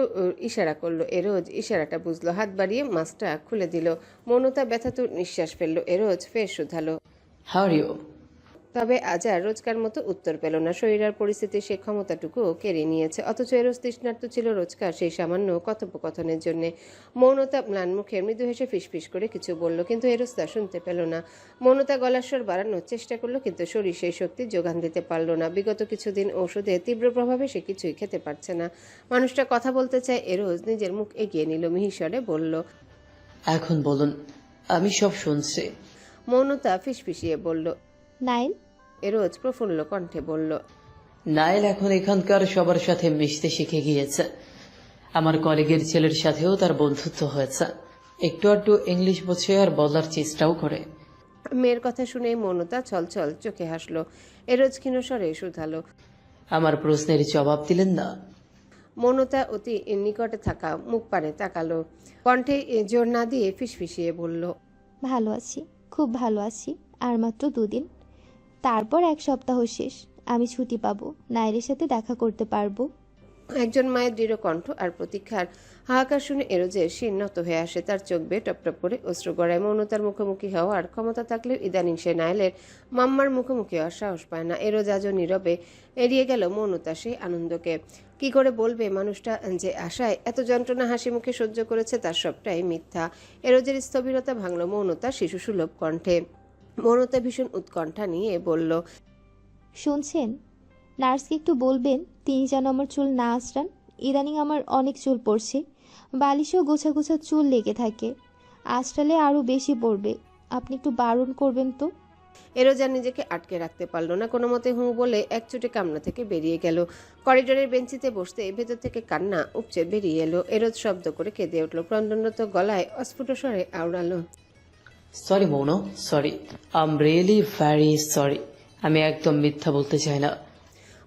ইশারা করলো। এরোজ ইশারাটা বুঝলো, হাত বাড়িয়ে মাস্কটা খুলে দিল। মৌনতা ব্যথাতুর নিঃশ্বাস ফেললো। এরোজ ফের শুধালো। How are you? তবে আজ আর রোজকার মতো উত্তর পেল না। শরীর আর পরিস্থিতি সে ক্ষমতাটুকু কেড়ে নিয়েছে। অথচ এরোজ তৃষ্ণার্ত ছিল রোজকার সেই সামান্য কথোপকথনের জন্য। মৌনতা ম্লান মুখে মৃদু হেসে ফিসফিস করে কিছু বলল, কিন্তু এরোজ তা শুনতে পেল না। মৌনতা গলার স্বর বাড়ানোর চেষ্টা করলো, কিন্তু শরীর সেই শক্তি যোগান দিতে পারল না। বিগত কিছুদিন ঔষধে তীব্র প্রভাবে সে কিছুই খেতে পারছে না। মানুষটা কথা বলতে চায়। এরোজ নিজের মুখ এগিয়ে নিল, মিহিস্বরে বলল। এখন বলুন, আমি সব শুনছি। মৌনতা ফিসফিসিয়ে বলল। নাইল, এরোজ প্রফুল্ল কণ্ঠে বলল। নাইল এখন এখানকার সবার সাথে মিশতে শিখে গিয়েছে। আমার কলিগের ছেলের সাথেও তার বন্ধুত্ব হয়েছে। একটু আধটু ইংলিশ বোঝে আর বলার চেষ্টাও করে। মেয়ের কথা শুনে মৌনতা ছলছল চোখে হাসলো। এরোজ ক্ষীণস্বরে শুধালো। আমার প্রশ্নের জবাব দিলেন না। মৌনতা অতি নিকটে থাকা মুখ পানে তাকালো, কণ্ঠে জোর না দিয়ে ফিসফিসিয়ে বলল। ভালো আছি, খুব ভালো আছি। আর মাত্র 2 দিন, তারপর 1 সপ্তাহ শেষ। আমি ছুটি পাবো, নাইরের সাথে দেখা করতে পারবো। একজন মায়ের দৃঢ় কণ্ঠ আর প্রতীক্ষার হাহাকার শুনে এরোজের শির নত হয়ে আসে। তার চোখ বেয়ে টপটপ করে অশ্রু গড়ায়। মৌনতার মুখোমুখি হওয়ার ক্ষমতা থাকলেও ইদানিং সে নাইলের মাম্মার মুখোমুখি হওয়ার সাহস পায় না। এরোজ আজও নীরবে এড়িয়ে গেল মৌনতা সেই আনন্দকে। কি করে বলবে মানুষটা যে আশায় এত যন্ত্রণা হাসি মুখে সহ্য করেছে তার সবটাই মিথ্যা। এরোজের স্থবিরতা ভাঙল মৌনতা শিশুসুলভ কণ্ঠে। মৌনতা ভীষণ উৎকণ্ঠা নিয়ে বলল। শুনছেন, নার্সকে একটু বলবেন তিনি যেন আমার চুল না আঁচড়ান। ইদানিং আমার অনেক চুল পড়ছে, বালিশেও গোছা গোছা চুল লেগে থাকে। আঁচড়ালে আরও বেশি পড়বে। আপনি একটু বারণ করবেন তো। এরোজ আর নিজেকে আটকে রাখতে পারল না। কোনো মতে হুঁ বলে একচুটে কামনা থেকে বেরিয়ে গেল। করিডোরের বেঞ্চিতে বসতে ভেতর থেকে কান্না উপচে বেরিয়ে এলো। এরোজ শব্দ করে কেঁদে উঠল, ক্রন্দনরত গলায় অস্ফুট স্বরে আওড়ালো। সরি মৌন, sorry. I am really very sorry. আমি একদম মিথ্যা বলতে চাই না।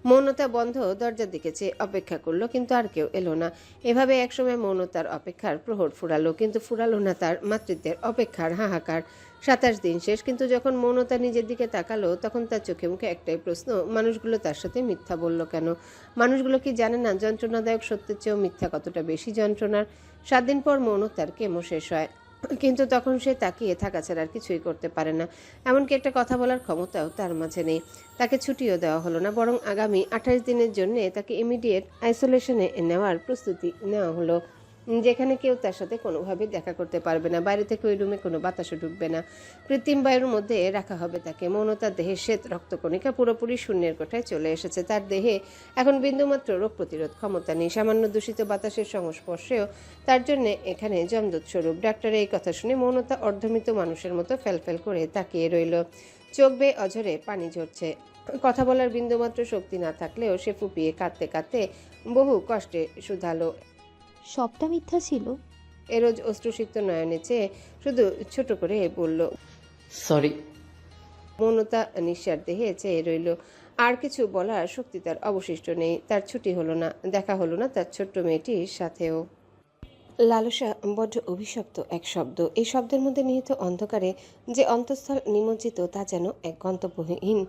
মৌনতা বন্ধ দরজার দিকে চেয়ে অপেক্ষা করলো, কিন্তু আর কেউ এলো না। এভাবে একসময় মৌনতার অপেক্ষার প্রহর ফুরালো, কিন্তু ফুরালো না তার মাতৃত্বের অপেক্ষার হাহাকার। 27 দিন শেষ, কিন্তু যখন মৌনতা নিজের দিকে তাকালো তখন তার চোখে মুখে একটাই প্রশ্ন, মানুষগুলো তার সাথে মিথ্যা বলল কেন? মানুষগুলো কি জানে না যন্ত্রণাদায়ক সত্যের চেয়েও মিথ্যা কতটা বেশি যন্ত্রণার? 7 দিন পর মৌনতার কেমো শেষ হয়, কিন্তু তখন সে তাকিয়ে থাকা ছাড়া আর কিছুই করতে পারে না। এমনকি একটা কথা বলার ক্ষমতাও তার মাঝে নেই। তাকে ছুটিও দেওয়া হলো না, বরং আগামী 28 দিনের জন্য তাকে ইমিডিয়েট আইসোলেশনে নেওয়ার প্রস্তুতি নেওয়া হলো, যেখানে কেউ তার সাথে কোনোভাবে দেখা করতে পারবে না। বাইরে থেকে ওই রুমে কোনো বাতাসও ঢুকবে না। কৃত্রিম বায়ুর মধ্যে রাখা হবে তাকে। মৌনতার দেহে শ্বেত রক্তকণিকা পুরোপুরি শূন্যের কোঠায় চলে এসেছে। তার দেহে এখন বিন্দুমাত্র রোগ প্রতিরোধ ক্ষমতা নেই। সামান্য দূষিত বাতাসের সংস্পর্শেও তার জন্য এখানে যমদূত স্বরূপ। ডাক্তারের এই কথা শুনে মৌনতা অর্ধমৃত মানুষের মতো ফ্যালফ্যাল করে তাকিয়ে রইল। চোখ বেয়ে অঝরে পানি ঝরছে। কথা বলার বিন্দুমাত্র শক্তি না থাকলেও সে ফুপিয়ে কাঁদতে কাঁদতে বহু কষ্টে শুধালো। সবটা মিথ্যা ছিল। এরোজ অশ্রুসিক্ত নয়নে চেয়ে শুধু ছোট করে বলল। সরি। মৌনতা নিঃশ্বাস দেহে চেয়ে রইল। আর কিছু বলার শক্তি তার অবশিষ্ট নেই। তার ছুটি হলো না, দেখা হলো না তার ছোট্ট মেয়েটির সাথেও। লালসা বড্ড অভিশপ্ত এক শব্দ। এই শব্দের মধ্যে নিহিত অন্ধকারে যে অন্তঃস্থল নিমজ্জিত তা যেন এক গন্তব্যহীন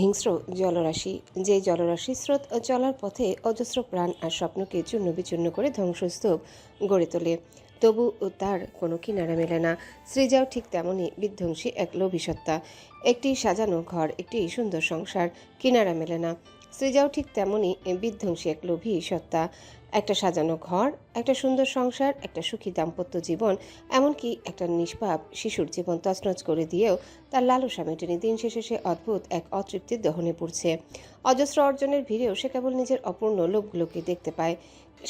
হিংস্র জলরাশি, যে জলরাশি স্রোত চলার পথে অজস্র প্রাণ আর স্বপ্নকে চূর্ণ বিচূর্ণ করে ধ্বংসস্তূপ গড়ে তোলে, তবু তার কোনো কিনারা মেলে না। সৃজাও ঠিক তেমনই বিধ্বংসী এক লোভী সত্তা। একটি সাজানো ঘর, একটি সুন্দর সংসার, কিনারা মেলে না। সৃজাও ঠিক তেমনই বিধ্বংসী এক লোভী সত্তা। একটা সাজানো ঘর, একটা সুন্দর সংসার, একটা সুখী দাম্পত্য জীবন, এমনকি একটা নিষ্পাপ শিশুর জীবন তছনছ করে দিয়েও তার লালসা মেটেনি। দিন শেষে সে অদ্ভুত এক অতৃপ্তির দহনে পড়ছে। অজস্র অর্জনের ভিড়েও সে কেবল নিজের অপূর্ণ লোভগুলোকে দেখতে পায়।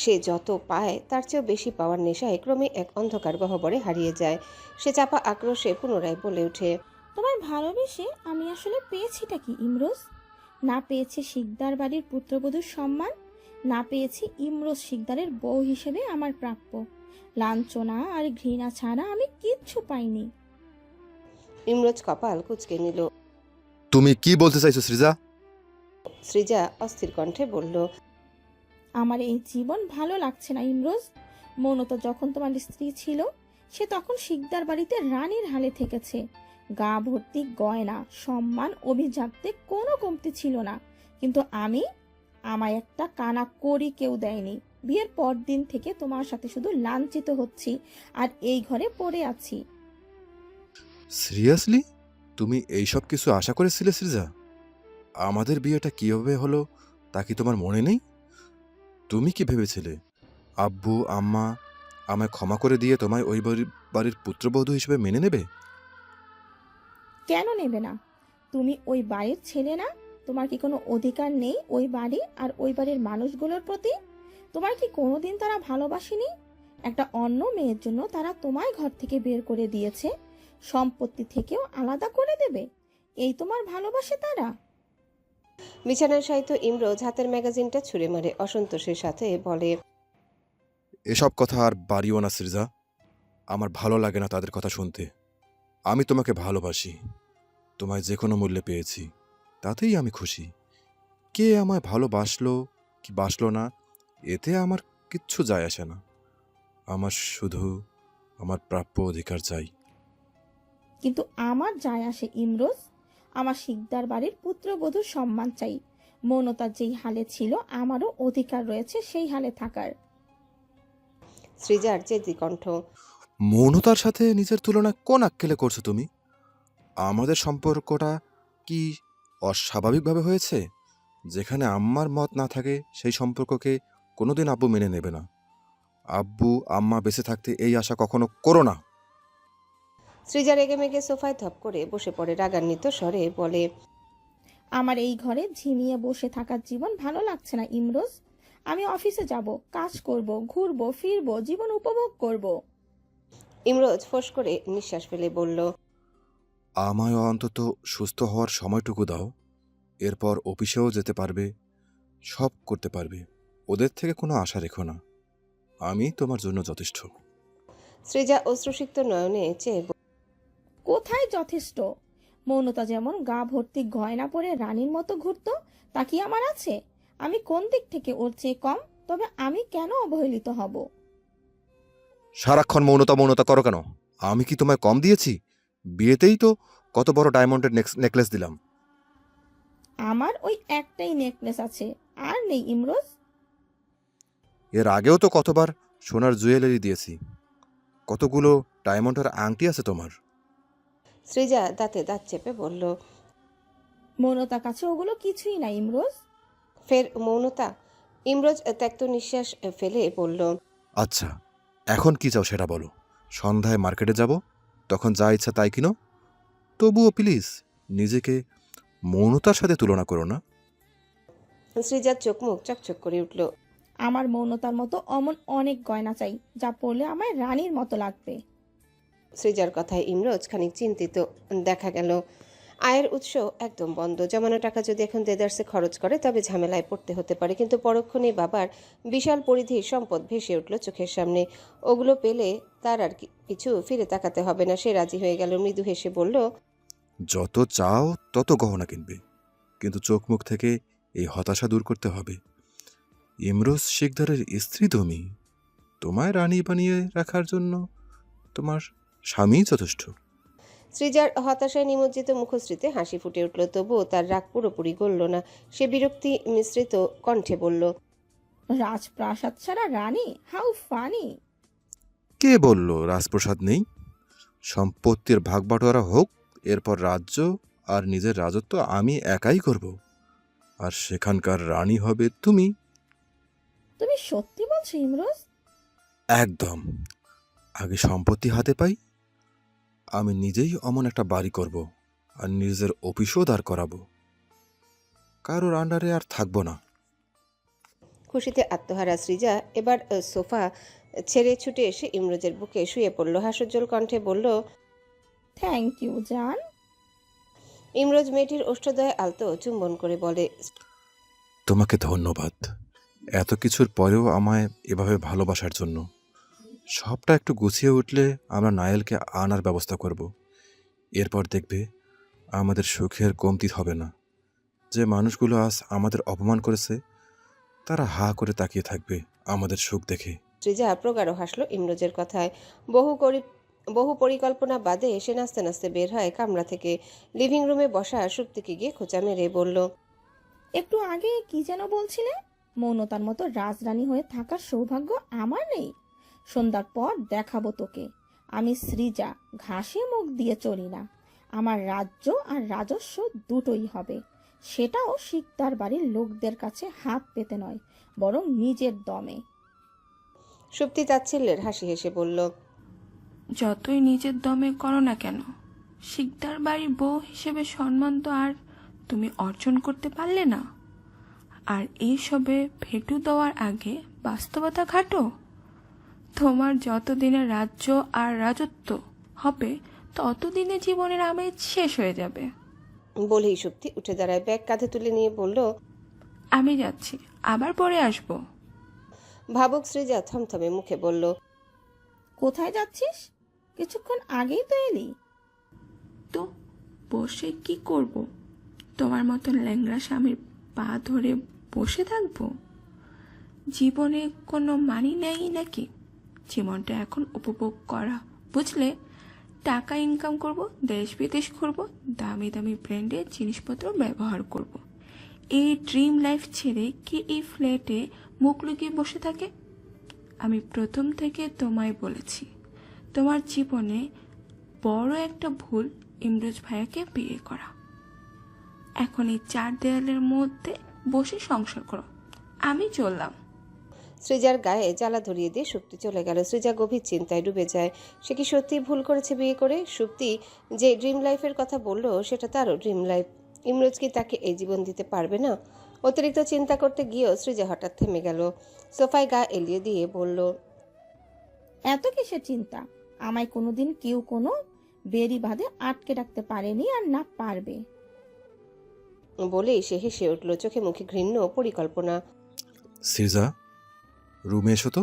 সে যত পায় তার চেয়েও বেশি পাওয়ার নেশায় ক্রমে এক অন্ধকার গহ্বরে হারিয়ে যায়। সে চাপা আক্রোশে পুনরায় বলে ওঠে, তোমায় ভালোবেসে আমি আসলে পেয়েছিটা কি ইমরোজ? না পেয়েছি শিকদার বাড়ির পুত্রবধূর সম্মান, না পেয়েছি ইমরোজ শিকদারের বউ হিসেবে আমার প্রাপ্য। লাঞ্ছনা আর ঘৃণা ছাড়া আমি কিচ্ছু পাইনি। ইমরোজ কপাল কুঁচকে নিল। তুমি কি বলতে চাইছো সৃজা? সৃজা অস্থির কণ্ঠে বলল, আমার এই জীবন ভালো লাগছে না ইমরোজ। মৌনতা যখন তোমার স্ত্রী ছিল সে তখন শিকদার বাড়িতে রানীর হালে থেকেছে। গা ভর্তি গয়না, সম্মান, অভিজাত্যে কোনো কমতি ছিল না। কিন্তু আমায় একটা কানা কড়ি কেউ দেয়নি। বিয়ের পর দিন থেকে তোমার সাথে শুধু লাঞ্ছিত হচ্ছি আর এই ঘরে পড়ে আছি। সিরিয়াসলি তুমি এইসব কিছু আশা করেছিলে শ্রীজা? আমাদের বিয়েটা কিভাবে হলো তা কি তোমার মনে নেই? তুমি কি ভেবেছিলে আব্বু আম্মা আমায় ক্ষমা করে দিয়ে তোমায় ওই বাড়ির পুত্রবধূ হিসেবে মেনে নেবে? কেন নেবে না? তুমি ওই বাড়ির ছেলে না? তোমার কি কোনো অধিকার নেই ওই বাড়ি আর ওই বাড়ির মানুষগুলোর প্রতি? তোমার কি কোনোদিন তারা ভালোবাসেনি? একটা অন্য মেয়ের জন্য তারা তোমায় ঘর থেকে বের করে দিয়েছে, সম্পত্তি থেকেও আলাদা করে দেবে, এই তোমার ভালোবাসে তারা? বিছানায় শায়িত ইমরোজ হাতের ম্যাগাজিনটা ছুঁড়ে মারে, অসন্তোষের সাথে বলে, এসব কথা আর বাড়িও না শ্রীজা। আমার ভালো লাগে না তাদের কথা শুনতে। আমি তোমাকে ভালোবাসি, তোমায় যে কোনো মূল্যে পেয়েছি, তাতেই আমি খুশি। কে আমায় ভালোবাসলো কি বাসলো না, এতে আমার কিচ্ছু যায় আসে না। আমার শুধু আমার প্রাপ্য অধিকার চাই। কিন্তু আমার যায় আসে ইমরোজ। আমার শিকদার বাড়ির পুত্রবধূর সম্মান চাই। মৌনতা যেই হালে ছিল আমারও অধিকার রয়েছে সেই হালে থাকার। সৃজার জেদি কণ্ঠ। মৌনতার সাথে নিজের তুলনা কোন আক্কেলে করছো তুমি? আমাদের সম্পর্কটা কি অস্বাভাবিকভাবে হয়েছে? যেখানে আম্মার মত না থাকে সেই সম্পর্ককে কোনোদিন আব্বু মেনে নেবে না। আব্বু আম্মা বেঁচে থাকতে এই আশা কখনো করো না। সৃজা রেগে মেগে সোফায় ধপ করে বসে পড়ে, রাগান্বিত স্বরে বলে, আমার এই ঘরে ঝিমিয়ে বসে থাকার জীবন ভালো লাগছে না ইমরোজ। আমি অফিসে যাব, কাজ করব, ঘুরবো ফিরবো, জীবন উপভোগ করব। ইমরোজ ফোঁস করে নিঃশ্বাস ফেলে বলল, আমায় অন্তত সুস্থ হওয়ার সময়টুকু দাও। এরপর অফিসেও যেতে পারবে, সব করতে পারবে। ওদের থেকে কোনো আশা রেখো না, আমি তোমার জন্য যথেষ্ট। সৃজা অশ্রুসিক্ত নয়নে চেয়ে কোথায় যথেষ্ট? মৌনতা যেমন গা ভর্তি গয়না পরে রানীর মতো ঘুরতো, তা কি আমার আছে? আমি কোন দিক থেকে ওর চেয়ে কম? তবে আমি কেন অবহেলিত হব? সারাক্ষণ মৌনতা মৌনতা করো কেন? আমি কি তোমায় কম দিয়েছি? বিয়েতেই তো কত বড় ডায়মন্ডের নেকলেস দিলাম। আমার ওই একটাই নেকলেস আছে, আর নেই ইমরোজ। এর আগেও তো কতবার সোনার জুয়েলারি দিয়েছি। কতগুলো ডায়মন্ডের আংটি আছে তোমার। সৃজা দাঁতে দাঁত চেপে বলল। মৌনতার কাছে ওগুলো কিছুই না ইমরোজ। ফের মৌনতা। ইমরোজ ত্যক্ত নিঃশ্বাস ফেলে বলল, আচ্ছা, এখন কি চাও সেটা বলো। সন্ধ্যায় মার্কেটে যাব, তখন যা ইচ্ছা তাই কিনো। তবুও প্লিজ নিজেকে মৌনতার সাথে তুলনা করো না। সৃজার চোখ মুখ চকচক করে উঠল। আমার মৌনতার মতো অমন অনেক গয়না চাই, যা পরলে আমায় রানীর মতো লাগবে। সৃজার কথায় ইমরোজ খানিক চিন্তিত। দেখা গেল আয়ের উৎস একদম বন্ধ। জমানো টাকা যদি এখন দেদার্সে খরচ করে তবে ঝামেলায় পড়তে হতে পারে, কিন্তু পরক্ষণেই বাবার বিশাল পরিধির সম্পদ ভেসে উঠল চোখের সামনে। ওগুলো পেলে তার আর কিছু ফিরে তাকাতে হবে না। সে রাজি হয়ে গেল, মৃদু হেসে বলল, যত চাও তত গহনা কিনবে, কিন্তু চোখ মুখ থেকে এই হতাশা দূর করতে হবে। ইমরোজ শিকদারের স্ত্রী তুমি, তোমায় রানী বানিয়ে রাখার জন্য তোমার স্বামী যথেষ্ট। সৃজার হতাশায় নিমজ্জিত মুখশ্রীতে হাসি ফুটে উঠল, তবুও তার রাগ পুরোপুরি গলল না। সে বিরক্তি মিশ্রিত কণ্ঠে বলল, রাজপ্রাসাদ ছাড়া রানী? How funny! কে বলল রাজপ্রসাদ নেই? সম্পত্তির ভাগ বাটোয়ারা হোক, এরপর রাজ্য আর নিজের রাজত্ব আমি একাই করব, আর সেখানকার রানী হবে তুমি। তুমি সত্যি বলছো ইমরোজ? একদম। আগে সম্পত্তি হাতে পাই, আমি নিজেই অমন একটা বাড়ি করব, আর নিজের অফিসও দাঁড় করাবো। কারোর আন্ডারে আর থাকবো না। খুশিতে আত্মহারা সৃজা এবার সোফা ছেড়ে ছুটে এসে ইমরোজের বুকে শুয়ে পড়ল। হাস্যোজ্জ্বল কণ্ঠে বলল, থ্যাংক ইউ জান। ইমরোজ মেয়েটির ওষ্ঠদয়ে আলতো চুম্বন করে বলে, তোমাকে ধন্যবাদ এত কিছুর পরেও আমায় এভাবে ভালোবাসার জন্য। সবটা একটু গুছিয়ে উঠলে আমরা নায়েলকে আনার ব্যবস্থা করব। এরপর দেখবে আমাদের সুখের কমতি হবে না। যে মানুষগুলো আজ আমাদের অপমান করেছে তারা হা করে তাকিয়ে থাকবে আমাদের সুখ দেখে। সৃজা প্রগাঢ় হাসল ইমরোজের কথায়। বহু পরিকল্পনা বাদে এসে নাচতে নাচতে বের হয় কামরা থেকে। লিভিং রুমে বসা সুপ্তিকে গিয়ে খোঁচা মেরে বলল, একটু আগে কি যেন বলছিলে? মৌনতার মতো রাজরানী হয়ে থাকার সৌভাগ্য আমার নেই। সন্ধ্যার পর দেখাবো তোকে। আমি সৃজা, ঘাসে মুখ দিয়ে চলি না। আমার রাজ্য আর রাজস্ব দুটোই হবে, সেটাও শিকদার বাড়ির লোকদের কাছে হাত পেতে নয়, বরং নিজের দমে। সুপ্তি তাচ্ছিল্যের হাসি হেসে বলল, যতই নিজের দমে করো না কেন, শিকদার বাড়ির বউ হিসেবে সম্মান তো আর তুমি অর্জন করতে পারলে না। আর এইসবে ভেটু দেওয়ার আগে বাস্তবতা ঘাটো। তোমার যতদিনে রাজ্য আর রাজত্ব হবে, ততদিনে জীবনের আমেজ শেষ হয়ে যাবে। বলেই সুপ্তি উঠে দাঁড়ায়, ব্যাগ কাঁধে তুলে নিয়ে বলল, আমি যাচ্ছি, আবার পরে আসবো। ভাবুক সৃজা থমথমে মুখে বলল, কোথায় যাচ্ছিস? কিছুক্ষণ আগেই তো এলি। তো বসে কি করব? তোমার মতন ল্যাংড়া স্বামীর পা ধরে বসে থাকবো? জীবনে কোনো মানি নেই নাকি? জীবনটা এখন উপভোগ করা, বুঝলে? টাকা ইনকাম করব, দেশ বিদেশ ঘুরবো, দামি দামি ব্র্যান্ডের জিনিসপত্র ব্যবহার করব। এই ড্রিম লাইফ ছেড়ে কি এই ফ্ল্যাটে মুখ লুকিয়ে বসে থাকে? আমি প্রথম থেকে তোমায় বলেছি, তোমার জীবনে বড় একটা ভুল ইমরোজ ভাইয়াকে বিয়ে করা। এখন এই চার দেয়ালের মধ্যে বসে সংসার করো। আমি চললাম। সৃজার গায়ে জ্বালা ধরিয়ে দিয়ে সুপ্তি চলে গেল। সৃজা গভীর চিন্তায় ডুবে যায়। সে কি সত্যি ভুল করেছে বিয়ে করে? সুপ্তি যে ড্রিম লাইফের কথা বলল, সেটা তারও ড্রিম লাইফ। ইমরোজ কি তাকে এই জীবন দিতে পারবে না? অতিরিক্ত চিন্তা করতে গিয়েও সৃজা হঠাৎ থেমে গেল। সোফায় গা এলিয়ে দিয়ে বলল, এত কিসের চিন্তা? আমায় কোনোদিন কেউ কোনো বেরি বাঁধে আটকে রাখতে পারেনি, আর না পারবে। বলেই সে হেসে উঠল, চোখে মুখে ঘৃণ্য পরিকল্পনা। সৃজা, রুমে এসো তো।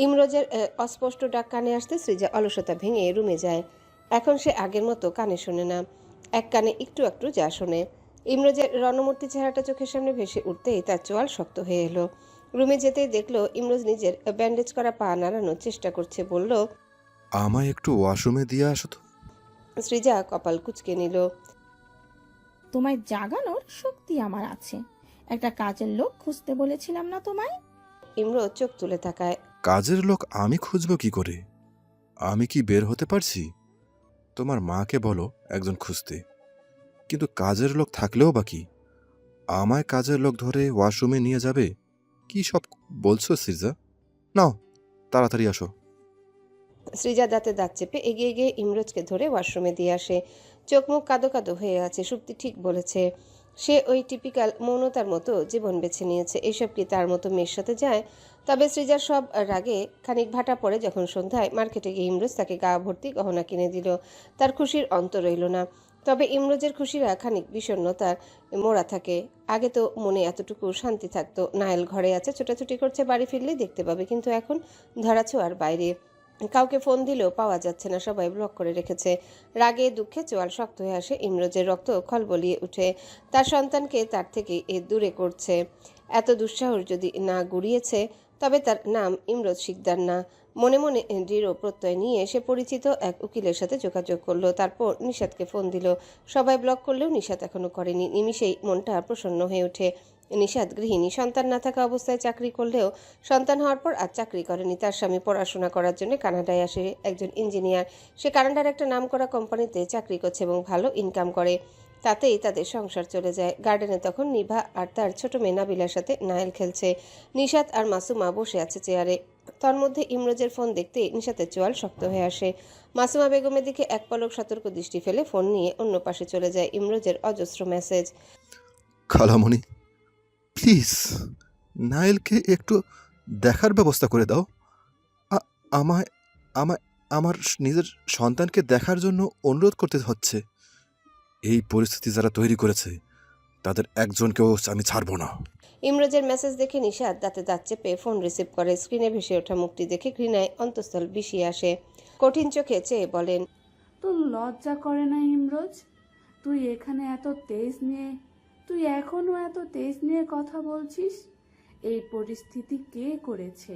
ইমরোজের অস্পষ্ট ডাক কানে আসতে সৃজা অলসতা ভেঙে রুমে যায়। এখন সে আগের মতো কানে শোনে না, এক কানে একটু একটু যা শোনে। ইমরোজের রণমূর্তি চেহারাটা চোখের সামনে ভেসে উঠতেই তার চোয়াল শক্ত হয়ে এলো। রুমে যেতেই দেখলো ইমরোজ নিজের ব্যান্ডেজ করা পা নাড়ানোর চেষ্টা করছে। বলল, আমায় একটু ওয়াশরুমে দিয়ে আসো তো। সৃজা কপাল কুঁচকে নিল। তোমায় জাগানোর শক্তি আমার আছে। একটা কাজের লোক খুঁজতে বলেছিলাম না তোমায়? ইমরোজ চোখ তুলে তাকায়। কাজের লোক আমি খুঁজবো কি করে? আমি কি বের হতে পারছি? তোমার মাকে বলো একজন খুঁজতে। কিন্তু কাজের লোক থাকলেও বা কি? আমায় কাজের লোক ধরে ওয়াশরুমে নিয়ে যাবে? কি সব বলছো সৃজা? নাও, তাড়াতাড়ি আসো। সৃজা দাঁতে দাঁত চেপে এগিয়ে গিয়ে ইমরোজকে ধরে ওয়াশরুমে দিয়ে আসে। চোখ মুখ কাদো কাদো হয়ে আছে। সুপ্তি ঠিক বলেছে, সে ওই টিপিক্যাল মৌনতার মতো জীবন বেছে নিয়েছে। এইসব কি তার মতো মেয়ের সাথে যায়? তবে সৃজার সব রাগে খানিক ভাটা পড়ে যখন সন্ধ্যায় মার্কেটে গিয়ে ইমরোজ তাকে গা ভর্তি গহনা কিনে দিল। তার খুশির অন্ত রইল না। তবে ইমরোজের খুশিরা খানিক বিষণ্ণতার মোড়া থাকে। আগে তো মনে এতটুকু শান্তি থাকতো, নায়েল ঘরে আছে, ছোটাছুটি করছে, বাড়ি ফিরলেই দেখতে পাবে। কিন্তু এখন ধরাছোঁয়ার বাইরে। কাউকে ফোন দিলেও পাওয়া যাচ্ছে না, সবাই ব্লক করে রেখেছে। রাগে দুঃখে চোয়াল শক্ত হয়ে আসে ইমরোজের, রক্ত খলবলিয়ে উঠে। তার সন্তানকে তার থেকে দূরে করছে। এত দুঃসাহস যদি না গুড়িয়েছে, তবে তার নাম ইমরোজ শিকদার না। মনে মনে দৃঢ় প্রত্যয় নিয়ে সে পরিচিত এক উকিলের সাথে যোগাযোগ করলো। তারপর নিশাতকে ফোন দিল। সবাই ব্লক করলেও নিশাত এখনো করেনি। নিমিষেই মনটা প্রসন্ন হয়ে ওঠে। নিশাত গৃহিণী, সন্তান না থাকা অবস্থায় চাকরি করলেও সন্তান হওয়ার পর আর চাকরি করেনি। তার স্বামী পড়াশোনা করার জন্য কানাডায় আসে, একজন ইঞ্জিনিয়ার। সে কানাডার একটা নামকরা কোম্পানিতে চাকরি করছে এবং ভালো ইনকাম করে। তাতেই তাদের সংসার চলে যায়। গার্ডেনে তখন নিভা আর তার ছোট মেয়ে নাবিলার সাথে নায়েল খেলছে। নিশাত আর মাসুমা বসে আছে চেয়ারে। তন্মধ্যে ইমরোজের ফোন দেখতে নিশাতের চোয়াল শক্ত হয়ে আসে। মাসুমা বেগমের দিকে এক পলক সতর্ক দৃষ্টি ফেলে ফোন নিয়ে অন্য পাশে চলে যায়। ইমরোজের অজস্র মেসেজ। খালামণি, প্লিজ নায়েলকে একটু দেখার ব্যবস্থা করে দাও। আমায় আমায় আমার নিজের সন্তানকে দেখার জন্য অনুরোধ করতে হচ্ছে। এই পরিস্থিতি যারা তৈরি করেছে, তাদের একজনকেও আমি ছাড়বো না। ইমরোজের মেসেজ দেখে নিশাত দাঁতে দাঁত চেপে ফোন রিসিভ করে। স্ক্রিনে ভেসে ওঠা মুখটি দেখে ঘৃণায় অন্তঃস্থল বিষিয়ে আসে। কঠিন চোখে চেয়ে বলেন, তোর লজ্জা করে না ইমরোজ? তুই এখানে তুই এখনো এত তেজ নিয়ে কথা বলছিস? এই পরিস্থিতি কে করেছে?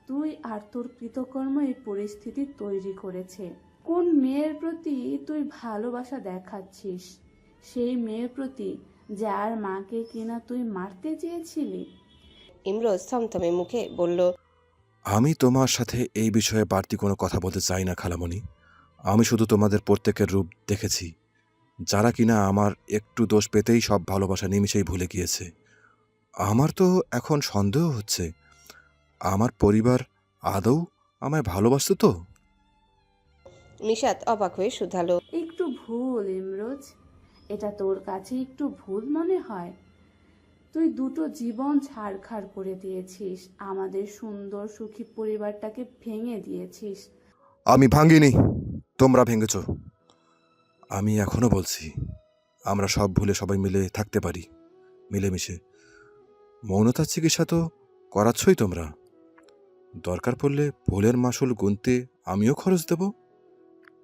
তুই আর তোর কৃতকর্ম এই পরিস্থিতি তৈরি করেছে। কোন মেয়ের প্রতি তুই ভালোবাসা দেখাচ্ছিস? সেই মেয়ের প্রতি যার মাকে কিনা তুই মারতে চেয়েছিলি। ইমরোজ থমথমে মুখে বলল, আমি তোমার সাথে এই বিষয়ে বাড়তি কোনো কথা বলতে চাই না খালামণি। আমি শুধু তোমাদের প্রত্যেকের রূপ দেখেছি, যারা কিনা আমার একটু দোষ পেতেই সব ভালোবাসা নিমিষেই ভুলে গিয়েছে। আমার তো এখন সন্দেহ হচ্ছে, আমার পরিবার আদৌ আমায় ভালোবাসতো তো? নিশাত অবাক হয়ে শুধালো, একটু ভুল ইমরোজ, এটা তোর কাছে একটু ভুল মনে হয়? তুই দুটো জীবন ছাড়খাড় করে দিয়েছিস, আমাদের সুন্দর সুখী পরিবারটাকে ভেঙে দিয়েছিস। আমি ভাঙিনি, তোমরা ভেঙেছ। আমি এখনো বলছি, আমরা সব ভুলে সবাই মিলে থাকতে পারি, মিলেমিশে। মৌনতার চিকিৎসা তো করাচ্ছই তোমরা। দরকার পড়লে ভুলের মাসুল গুনতে আমিও খরচ দেব,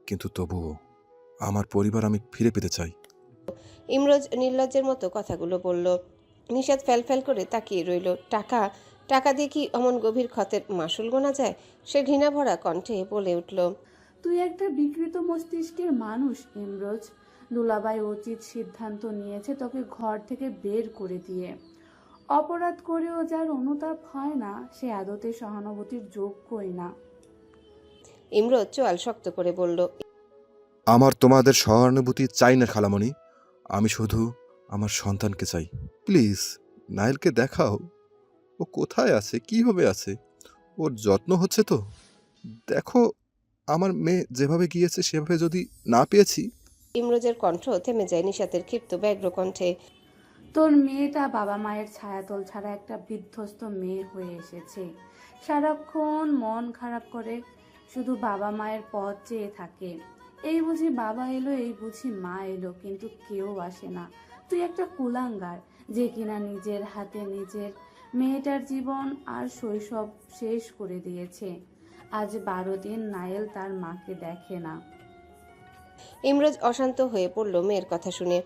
কিন্তু তবুও আমার পরিবার আমি ফিরে পেতে চাই। ইমরোজ নির্লজ্জের মতো কথাগুলো বলল। নিশাত ফ্যাল করে তাকিয়ে রইল। টাকা টাকা দিয়ে কি অমন গভীর ক্ষতের মাসুল গোনা যায়? সে ঘৃণা ভরা কণ্ঠে বলে উঠল, তুই একটা বিকৃত মস্তিষ্কের মানুষ ইমরোজ। দুলাভাই উচিত সিদ্ধান্ত নিয়েছে তোকে ঘর থেকে বের করে দিয়ে। অপরাধ করেও যার অনুতাপ হয় না, সে আদতে সহানুভূতির যোগ্যই না। ইমরোজ চোয়াল শক্ত করে বলল, আমার তোমাদের সহানুভূতি চাই না খালামণি, আমি শুধু আমার সন্তানকে চাই। প্লিজ নাইলকে দেখাও, ও কোথায় আছে, কিভাবে আছে, ওর যত্ন হচ্ছে তো? দেখো, আমার মেয়ে যেভাবে গিয়েছে সেভাবে যদি না পেয়েছি। ইমরোজের কণ্ঠ থেমে যায় নিশাতের ক্ষিপ্ত ব্যগ্র কণ্ঠে। তোর মেয়েটা বাবা মায়ের ছায়াতল ছাড়া একটা বিধ্বস্ত মেয়ে হয়ে এসেছে। সারাক্ষণ মন খারাপ করে, শুধু বাবা মায়ের পথ চেয়ে থাকে। এই বুঝি বাবা এলো, এই বুঝি মা এলো, কিন্তু কেউ আসে না। তুই একটা কুলাঙ্গার, যে কিনা নিজের হাতে নিজের মেয়েটার জীবন আর শৈশব শেষ করে দিয়েছে। আজ 12 দিন নায়েল তার মাকে দেখে না। ইমরোজ অশান্ত হয়ে পড়ল মেয়ের কথা শুনে।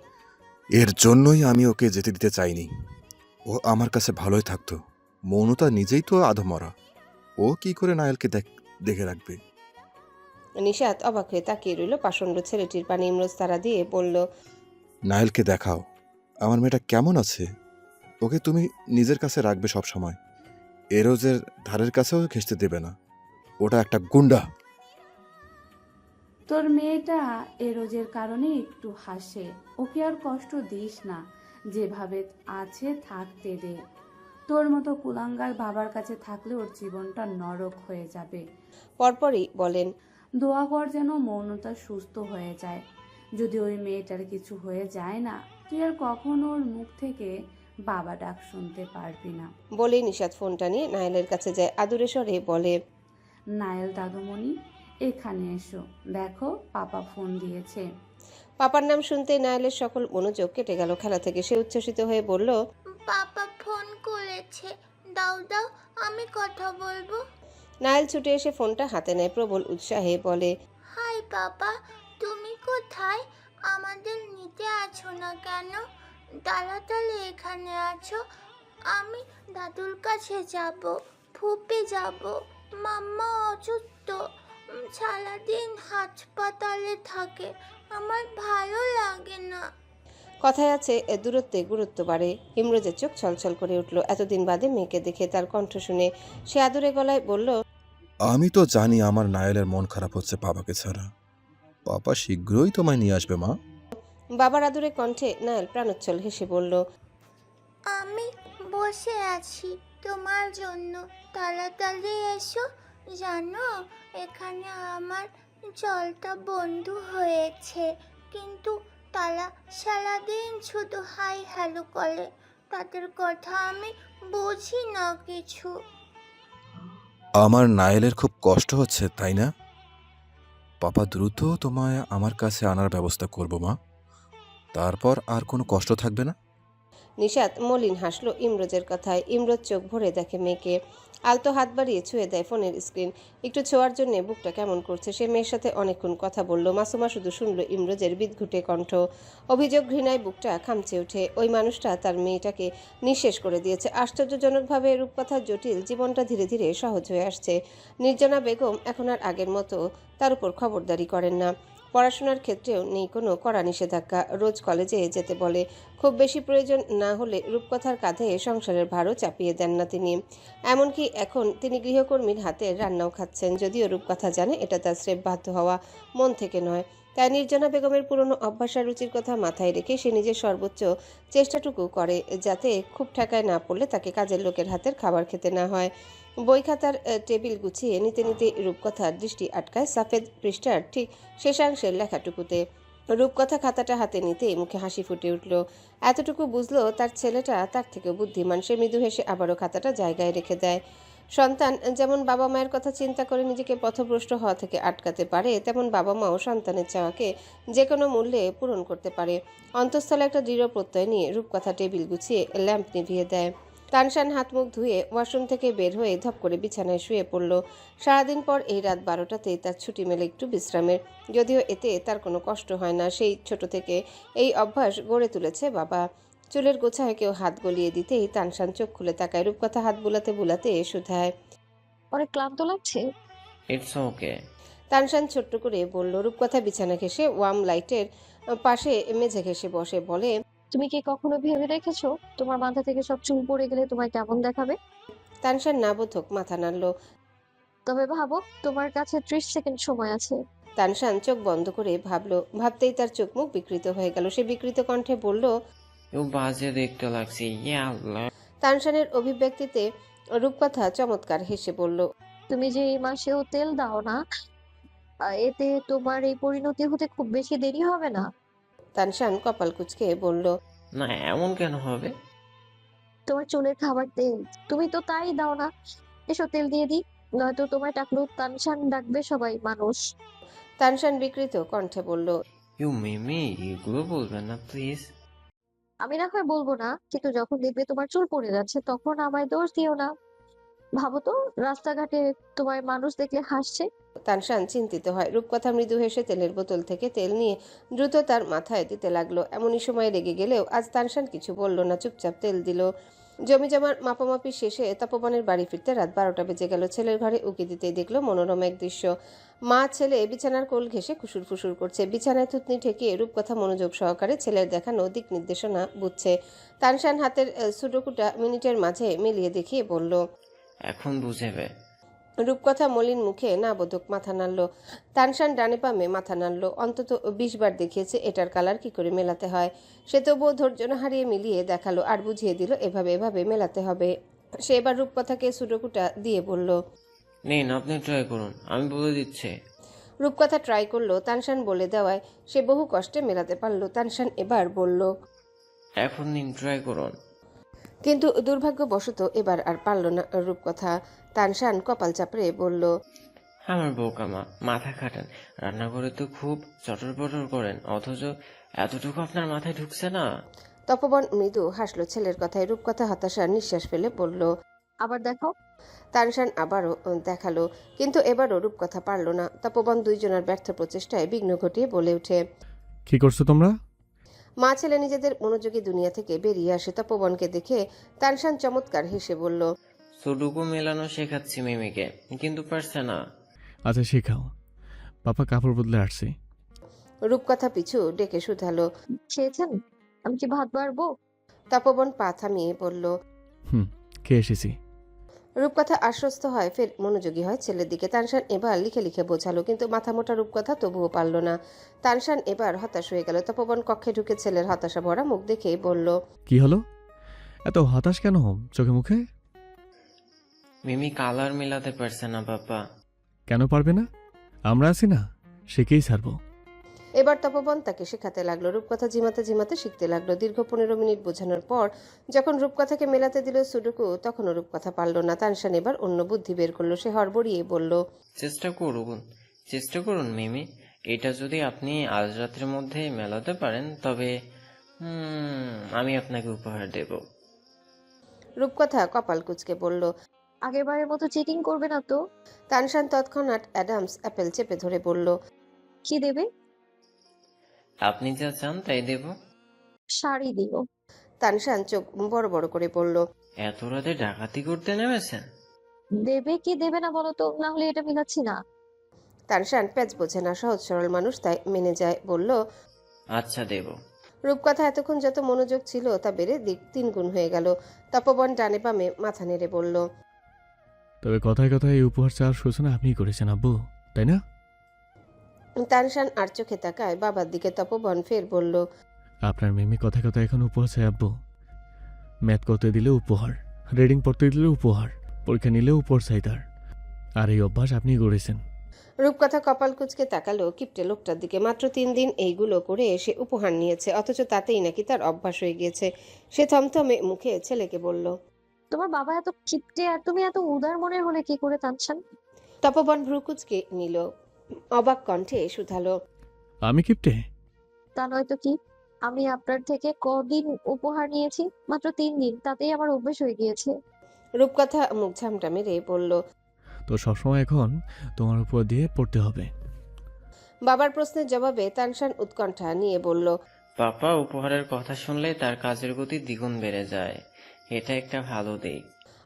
এর জন্যই আমি ওকে যেতে দিতে চাইনি। ও আমার কাছে ভালোই থাকতো। মৌনতা নিজেই তো আধমরা, ও কি করে নায়েলকে দেখে রাখবে? নিশাত অবাক হয়ে তাকিয়ে রইল পাষণ্ড ছেলেটির পানে। ইমরোজ তারা দিয়ে বলল, নায়েলকে দেখাও, আমার মেয়েটা কেমন আছে। ওকে তুমি নিজের কাছে রাখবে সব সময়, এরোজের ধারের কাছেও ঘেঁষতে দেবে না। ওটা একটা গুন্ডা। তোর মেয়েটা এরোজের কারণে একটু হাসে, ওকে আর কষ্ট দিস না, যেভাবে আছে থাকতে দে। তোর মতো কুলাঙ্গার বাবার কাছে থাকলে ওর জীবনটা নরক হয়ে যাবে। পরপরই বলেন, দোয়া কর যেন মৌনতা সুস্থ হয়ে যায়। যদি ওই মেয়েটার কিছু হয়ে যায় না, তুই আর কখনো ওর মুখ থেকে বাবা ডাক শুনতে পারবি না। বলেই নিশাত ফোনটা নিয়ে নায়েলের কাছে যায়। আদুরে স্বরে বলে, নায়েল দাদুমণি, এখানে এসো, দেখো পাপা ফোন দিয়েছে। পাপার নাম শুনতে নায়েলের সকল মনোযোগ কেটে গেল খেলা থেকে। সে উচ্ছ্বসিত হয়ে বলল, পাপা ফোন করেছে, দাও দাও, আমি কথা বলবো। নায়েল ছুটে এসে ফোনটা হাতে নেয়। প্রবল উৎসাহে বলে, হাই পাপা, তুমি কোথায়? আমাদের নিতে আছো না কেন? তাড়াতাড়ি এখানে আছো। আমি দাদুর কাছে যাব, ফুপে যাব। মাম্মা অসুস্থ, সারাদিন হাসপাতালে থাকে, আমার ভালো লাগে না। কথায় আছে দূরত্বে গুরুত্ব বাড়ে। ইমরোজের চোখ ছলছল করে উঠল। এতদিন বাদে মেয়েকে দেখে তার কণ্ঠ শুনে সে আদুরে গলায় বলল, আমি তো জানি আমার নায়েলের মন খারাপ হচ্ছে পাপাকে ছাড়া। পাপা শীঘ্রই তোমায় নিয়ে আসবে মা। বাবার আদুরে কণ্ঠে নায়েল প্রাণোচ্ছল হেসে বলল, আমি বসে আছি তোমার জন্য, তাড়াতাড়ি এসো। জানো, এখানে আমার জলটা বন্ধ হয়েছে, কিন্তু তারা সারাদিন শুধু হাই হ্যালো করে, তাদের কথা আমি বুঝি না কিছু। আমার নায়েলের খুব কষ্ট হচ্ছে তাই না? পাপা দ্রুত তোমায় আমার কাছে আনার ব্যবস্থা করব মা, তারপর আর কোনো কষ্ট থাকবে না। নিশাত মলিন হাসলো ইমরোজের কথায়। ইমরোজ চোখ ভরে দেখে মেয়েকে। আলতো হাত বাড়িয়ে ছুঁয়ে দেয় ফোনের স্ক্রিন। একটু ছোঁয়ার জন্য বুকটা কেমন করছে। সে মেয়ের সাথে অনেকক্ষণ কথা বলল। মাসুমা শুধু শুনল ইমরোজের বিদঘুটে কণ্ঠ। অভিযোগ ঘৃণায় বুকটা খামচে ওঠে। ওই মানুষটা তার মেয়েটাকে নিঃশেষ করে দিয়েছে। আশ্চর্যজনকভাবে রূপকথার জটিল জীবনটা ধীরে ধীরে সহজ হয়ে আসছে। নির্জনা বেগম এখন আর আগের মতো তার উপর খবরদারি করেন না। পড়াশোনার ক্ষেত্রেও নেই কোনো কড়া নিষেধাজ্ঞা। রোজ কলেজে যেতে বলে। খুব বেশি প্রয়োজন না হলে রূপকথার কাঁধে সংসারের ভারও চাপিয়ে দেন না তিনি। এমনকি এখন তিনি গৃহকর্মীর হাতের রান্নাও খাচ্ছেন, যদিও রূপকথা জানে এটা তার স্রেফ বাধ্য হওয়া, মন থেকে নয়। তাই নির্জনা বেগমের পুরনো অভ্যাস আর রুচির কথা মাথায় রেখে সে নিজের সর্বোচ্চ চেষ্টাটুকু করে যাতে খুব ঠেকায় না পড়লে তাকে কাজের লোকের হাতের খাবার খেতে না হয়। বই খাতার টেবিল গুছিয়ে নিতে নিতে রূপকথার দৃষ্টি আটকায় সাফেদ পৃষ্ঠার ঠিক শেষাংশের লেখাটুকুতে। রূপকথা খাতাটা হাতে নিতেই মুখে হাসি ফুটে উঠল। এতটুকু বুঝলো তার ছেলেটা তার থেকেও বুদ্ধিমান। সে মৃদু হেসে আবারও খাতাটা জায়গায় রেখে দেয়। সন্তান যেমন বাবা মায়ের কথা চিন্তা করে নিজেকে পথভ্রষ্ট হওয়া থেকে আটকাতে পারে, তেমন বাবা মাও সন্তানের চাওয়াকে যে কোনো মূল্যে পূরণ করতে পারে। অন্তঃস্থলে একটা দৃঢ় প্রত্যয় নিয়ে রূপকথা টেবিল গুছিয়ে ল্যাম্প নিভিয়ে দেয়। তানশান হাত মুখ ধুয়ে ওয়াশরুম থেকে বের হয়ে ধপ করে বিছানায় শুয়ে পড়ল। সারাদিন পর এই রাত 12টাতেই তার ছুটি মেলে একটু বিশ্রামের। যদিও এতে তার কোনো কষ্ট হয় না, সেই ছোট থেকে এই অভ্যাস গড়ে তুলেছে বাবা। চুলের গোছায় কেউ হাত গলিয়ে দিতেই তানশান চোখ খুলে তাকায়। রূপকথা হাত বুলাতে বুলাতে শুধায়, অনেক ক্লান্ত লাগছে? It's okay. তানশান ছোট্ট করে বলল। রূপকথা বিছানা ঘেঁষে ওয়ার্ম লাইটের পাশে মেঝে ঘেঁষে বসে বলে, তুমি কি কখনো ভেবে দেখেছো তোমার মাথা থেকে সব চুল পড়ে গেলে তোমায় কেমন দেখাবে? তানশান নাবোধক মাথা নাড়ল। তবে ভাবো, তোমার কাছে 30 সেকেন্ড সময় আছে। তানশান চোখ বন্ধ করে ভাবলো। ভাবতেই তার চোখ মুখ বিকৃত হয়ে গেল। সে বিকৃত কণ্ঠে বলল, বাজে দেখতে লাগছে, ইয়া আল্লাহ। তানশানের অভিব্যক্তিতে রূপকথা চমৎকার হেসে বলল, তুমি যে এই মাসেও তেল দাও না, এতে তোমার এই পরিণতি হতে খুব বেশি দেরি হবে না। তানশান কপাল কুঁচকে বলল, না, এমন কেন হবে? তোমার চুলের খাবার তেল, তুমি তো তাই দাও না। এসো তেল দিয়ে দিই, নয়তো তোমায় টাকলু তানশান ডাকবে সবাই মানুষ। তানশান বিকৃত কণ্ঠে বলল, মিমি, এগুলো বলবেন না প্লিজ। আমি না হয় বলবো না, কিন্তু যখন দেখবে তোমার চুল পড়ে যাচ্ছে তখন আমায় দোষ দিও না। ভাবো তো, রাস্তাঘাটে তোমায় মানুষ দেখলে হাসছে। তানশান চিন্তিত হয়। রূপকথা মৃদু হেসে তেলের বোতল থেকে তেল নিয়ে দ্রুত তার মাথায় দিতে লাগলো। এমনই সময় রেগে গেলেও আজ তানশান কিছু বলল না, চুপচাপ তেল দিল। জমি জমার মাপামাপি শেষে তপবনের বাড়ি ফিরতে রাত 12টা বেজে গেল। ছেলের ঘরে উকি দিতেই দেখলো মনোরম এক দৃশ্য। মা ছেলে বিছানার কোল ঘেঁষে খুশুর ফুসুর করছে। বিছানায় থুতনি ঠেকিয়ে রূপকথা মনোযোগ সহকারে ছেলের দেখানো দিক নির্দেশনা বুঝছে। তানশান হাতের সুডোকুটা মিনিটের মাঝে মিলিয়ে দেখিয়ে বলল, এখন বুঝেবে। রূপকথা মলিন মুখে না বোধক মাথা নাড়ল। তানশান ডানে বামে মাথা নাড়ল। অন্তত 20 বার দেখিয়েছে এটার কালার কি করে মেলাতে হয়। সে তবুও ধৈর্য না হারিয়ে মিলিয়ে দেখালো আর বুঝিয়ে দিল এভাবে এভাবে মেলাতে হবে। সে এবার রূপকথাকে সুডোকুটা দিয়ে বলল, নিন, আপনি ট্রাই করুন, আমি বলে দিচ্ছি। রূপকথা ট্রাই করলো। তানশান বলে দেওয়ায় সে বহু কষ্টে মেলাতে পারল। তানশান এবার বলল, এখন নিন, ট্রাই করুন। কিন্তু দুর্ভাগ্যবশত এবার আর পারল না রূপকথা। তানশান কপাল চাপড়ে বলল, আমার বোকামা, মাথা খাটান। রান্নাঘরে তো খুব চটর পটর করেন, অথচ এতটুকু আপনার মাথায় ঢুকছে না। তপবন মৃদু হাসলো ছেলের কথায়। রূপকথা হতাশার নিঃশ্বাস ফেলে বলল, আবার দেখো। তানশান আবারও দেখালো, কিন্তু এবারও রূপকথা পারল না। তপবন দুইজনের ব্যর্থ প্রচেষ্টায় বিঘ্ন ঘটিয়ে বলে ওঠে, কি করছো তোমরা? মা ছেলে নিজেদের মনোযোগী দুনিয়া থেকে বেরিয়ে আসে। তপবনকে দেখে তানশান চমৎকার হেসে বলল, সুডুকু মেলানো শেখাচ্ছি মিমিকে, কিন্তু পারছে না। আচ্ছা শেখাও। পাপা কাপড় বদলে আসছে। রূপকথা পিছু ডেকে শুধালো, খেয়েছেন? আমি কি ভাত বাড়বো? তপবন পা থামিয়ে বলল, খেয়ে এসেছি। রূপকথা আশ্বস্ত হয়, ফের মনোযোগী হয় ছেলের দিকে। তানশান এবার লিখে লিখে বোঝালো, কিন্তু মাথা মোটা রূপকথা তবুও পারল না। তানশান এবার হতাশ হয়ে গেল। তপবন কক্ষে ঢুকে ছেলের হতাশা ভরা মুখ দেখে বলল, কি হলো? এত হতাশ কেন চোখে মুখে? মিমি কালার মেলাতে পারছে না পাপা। কেন পারবে না? আমরা আছি না, শিখেই ছাড়বো। এবার তপবন তাকে শেখাতে লাগলো। রূপকথা ঝিমাতে ঝিমাতে শিখতে লাগলো। দীর্ঘ 15 মিনিট বোঝানোর পর যখন রূপকথাকে মেলাতে দিল সুডুকু, তখনও রূপকথা পারল না। তানশান এবার অন্য বুদ্ধি বের করলো। সে হড়বড়িয়ে বলল, চেষ্টা করুন মিমি। এটা যদি আপনি আজ রাতের মধ্যে মেলাতে পারেন তবে আমি আপনাকে উপহার দেব। রূপকথা কপাল কুঁচকে বলল, আগেরবারের মতো চিটিং করবে না তো? তানশান তৎক্ষণাৎ অ্যাডামস অ্যাপেল চেপে ধরে বলল, কি দেবে? আপনি যা চান তাই দেব। শাড়ি দিও। তানশান চোখ বড় বড় করে বলল, এত রাতে ডাকাতি করতে নেমেছেন? দেবে কি দেবে না বলো তো, না হলে এটা মিলাচ্ছি না। তানশান প্যাচ বোঝে না, সহজ সরল মানুষ, তাই মেনে যায়। বলল, আচ্ছা দেব। রূপকথা এতক্ষণ যত মনোযোগ ছিল তা বেড়ে 3 গুণ হয়ে গেল। তপবন ডানে বামে মাথা নেড়ে বলল, তবে কথায় কথায় এই উপহার চাওয়ার সূচনা আপনিই করেছেন আব্বু, তাই না? তানশান আর চোখে তাকায় বাবার দিকে। তপবন ফের বলল, আপনার মিমি কথায় কথায় এখন উপহার চাই আব্বু। ম্যাথ করতে দিলে উপহার, রিডিং পড়তে দিলে উপহার, পরীক্ষা নিলে উপহার চাই তার। আর এই অভ্যাস আপনিই গড়েছেন। রূপকথা কপাল কুঁচকে তাকালো কিপটে লোকটার দিকে। মাত্র 3 দিন এইগুলো করে সে উপহার নিয়েছে, অথচ তাতেই নাকি তার অভ্যাস হয়ে গিয়েছে। সে থমথমে মুখে ছেলেকে বলল, তোমার বাবা এত কিপটে আর তুমি এত উদার মনের হলে কি করে তানশান? তপবন ভ্রু কুঁচকে নিল, অবাক কণ্ঠে শুধালো, আমি কিপটে? তা নয়তো কি? আমি আপনার থেকে কদিন উপহার নিয়েছি? মাত্র 3 দিন, তাতেই আমার অভ্যেস হয়ে গিয়েছে। রূপকথা মুখ ঝামটা মেরে বলল, তো সবসময় এখন তোমার উপর দিয়ে পড়তে হবে। বাবার প্রশ্নের জবাবে তানশান উৎকণ্ঠা নিয়ে বলল, পাপা উপহারের কথা শুনলে তার কাজের গতি দ্বিগুণ বেড়ে যায়, এটা একটা ভালো দিক।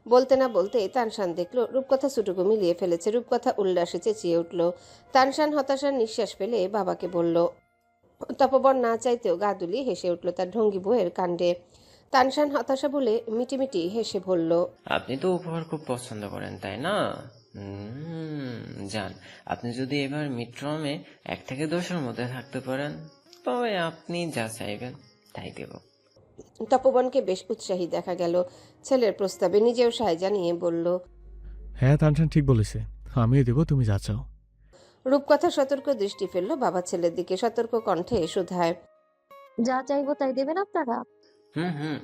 বলতে না বলতে তানশান দেখলো রূপকথা সুটুকু মিলিয়ে ফেলেছে। রূপকথা উল্লাসে চেঁচিয়ে উঠল। তানশান হতাশার নিঃশ্বাস ফেলে বাবাকে বলল। তপবন না চাইতেও গা দুলিয়ে হেসে উঠল তার ঢঙ্গি বউয়ের কাণ্ডে। তানশান হতাশা বলে মিটিমিটি হেসে বলল, আপনি তো উপহার খুব পছন্দ করেন তাই না? যান, আপনি যদি এবার মিট্রমে 1 থেকে 10-এর মধ্যে থাকতে পারেন তবে আপনি যা চাইবেন তাই দেব। তপবনকে বেশ উৎসাহী দেখা গেল ছেলের প্রস্তাবে। নিজেও সায় জানিয়ে বলল, হ্যাঁ তানশান ঠিক বলেছে, আমিও দেবো, তুমি যা চাও। রূপকথা সতর্ক দৃষ্টি ফেলল বাবা ছেলের দিকে, সতর্ক কণ্ঠে শুধায়, যা চাইবো তাই দেবেন আপনারা? হুম।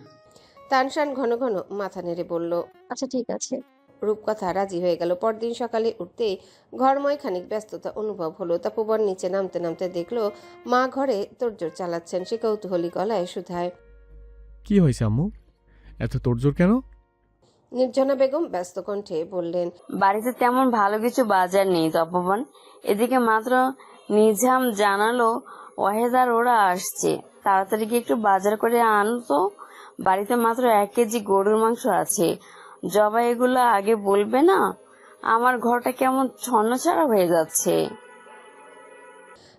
তানশান ঘন ঘন মাথা নেড়ে বলল, আচ্ছা ঠিক আছে। রূপকথা রাজি হয়ে গেল। পরদিন সকালে উঠতেই ঘরময় খানিক ব্যস্ততা অনুভব হলো। তপবন নিচে নামতে নামতে দেখলো মা ঘরে তোড়জোড় চালাচ্ছেন। সে কৌতূহলী গলায় শুধায়, কি হয়েছে আম্মু, এত তোড়জোড় কেন? নির্জনা বেগম ব্যস্ত কণ্ঠে বললেন, বাড়িতে তেমন ভালো কিছু বাজার নেই তপবন। এদিকে মাত্র নিজাম জানালো ওয়াহেদ আর ওরা আসছে, তাড়াতাড়ি গিয়ে একটু বাজার করে আনো তো। বাড়িতে মাত্র 1 কেজি গরুর মাংস আছে, জবাই এগুলো আগে বলবে না? আমার ঘরটা কেমন ছন্নছাড়া হয়ে যাচ্ছে।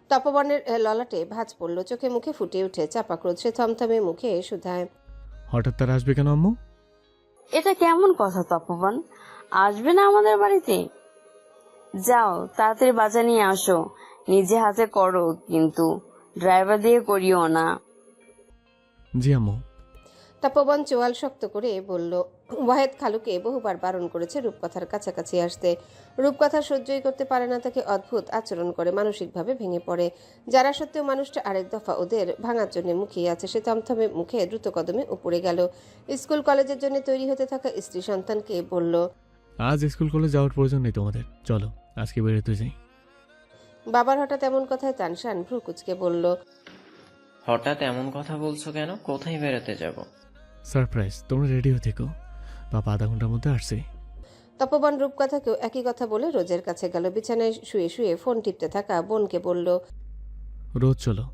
তপবনের ললাটে ভাঁজ পড়ল, চোখে মুখে ফুটে উঠে চাপা ক্রোধ। সে থমথমে মুখে শুধায়, হঠাৎ তারা আসবে কেন আম্মু? এটা কেমন কথা তপবন, আসবে না আমাদের বাড়িতে? যাও তাড়াতাড়ি বাজার নিয়ে আসো, নিজে হাতে করো কিন্তু ড্রাইভার দিয়ে করিও না। জি আম্মু। তপবন চোয়াল শক্ত করে বলল। ওয়াহেদ খালুকে বহুবার বারণ করেছে রূপকথার কাছাকাছি আসতে। রূপকথা সহ্যই করতে পারে না তাকে, অদ্ভুত আচরণ করে, মানসিকভাবে ভেঙে পড়ে। যারা সত্ত্বেও মানুষটা আরেক দফা ওদের ভাঙার জন্য মুখিয়ে আছে। সে থমথমে মুখে দ্রুত কদমে উপরে গেল। স্কুল কলেজের জন্য তৈরি হতে থাকা স্ত্রী সন্তানকে বলল, আজ স্কুল কলেজ যাওয়ার প্রয়োজন নেই তোমাদের, চলো আজকে বেরোতে যাই। বাবার হঠাৎ এমন কথায় তানশান ভ্রু কুচকে বলল, হঠাৎ এমন কথা বলছো কেন? কোথায় বেরোতে যাব? সারপ্রাইজ, তোমরা রেডি হয়ে থেকো, বাবা আধা ঘন্টার মধ্যে আসছে। তপবন রূপকথাকেও একই কথা বলে রোজের কাছে গেল। বিছানায় শুয়ে শুয়ে ফোন টিপতে থাকা বোনকে বলল, রোজ চলো,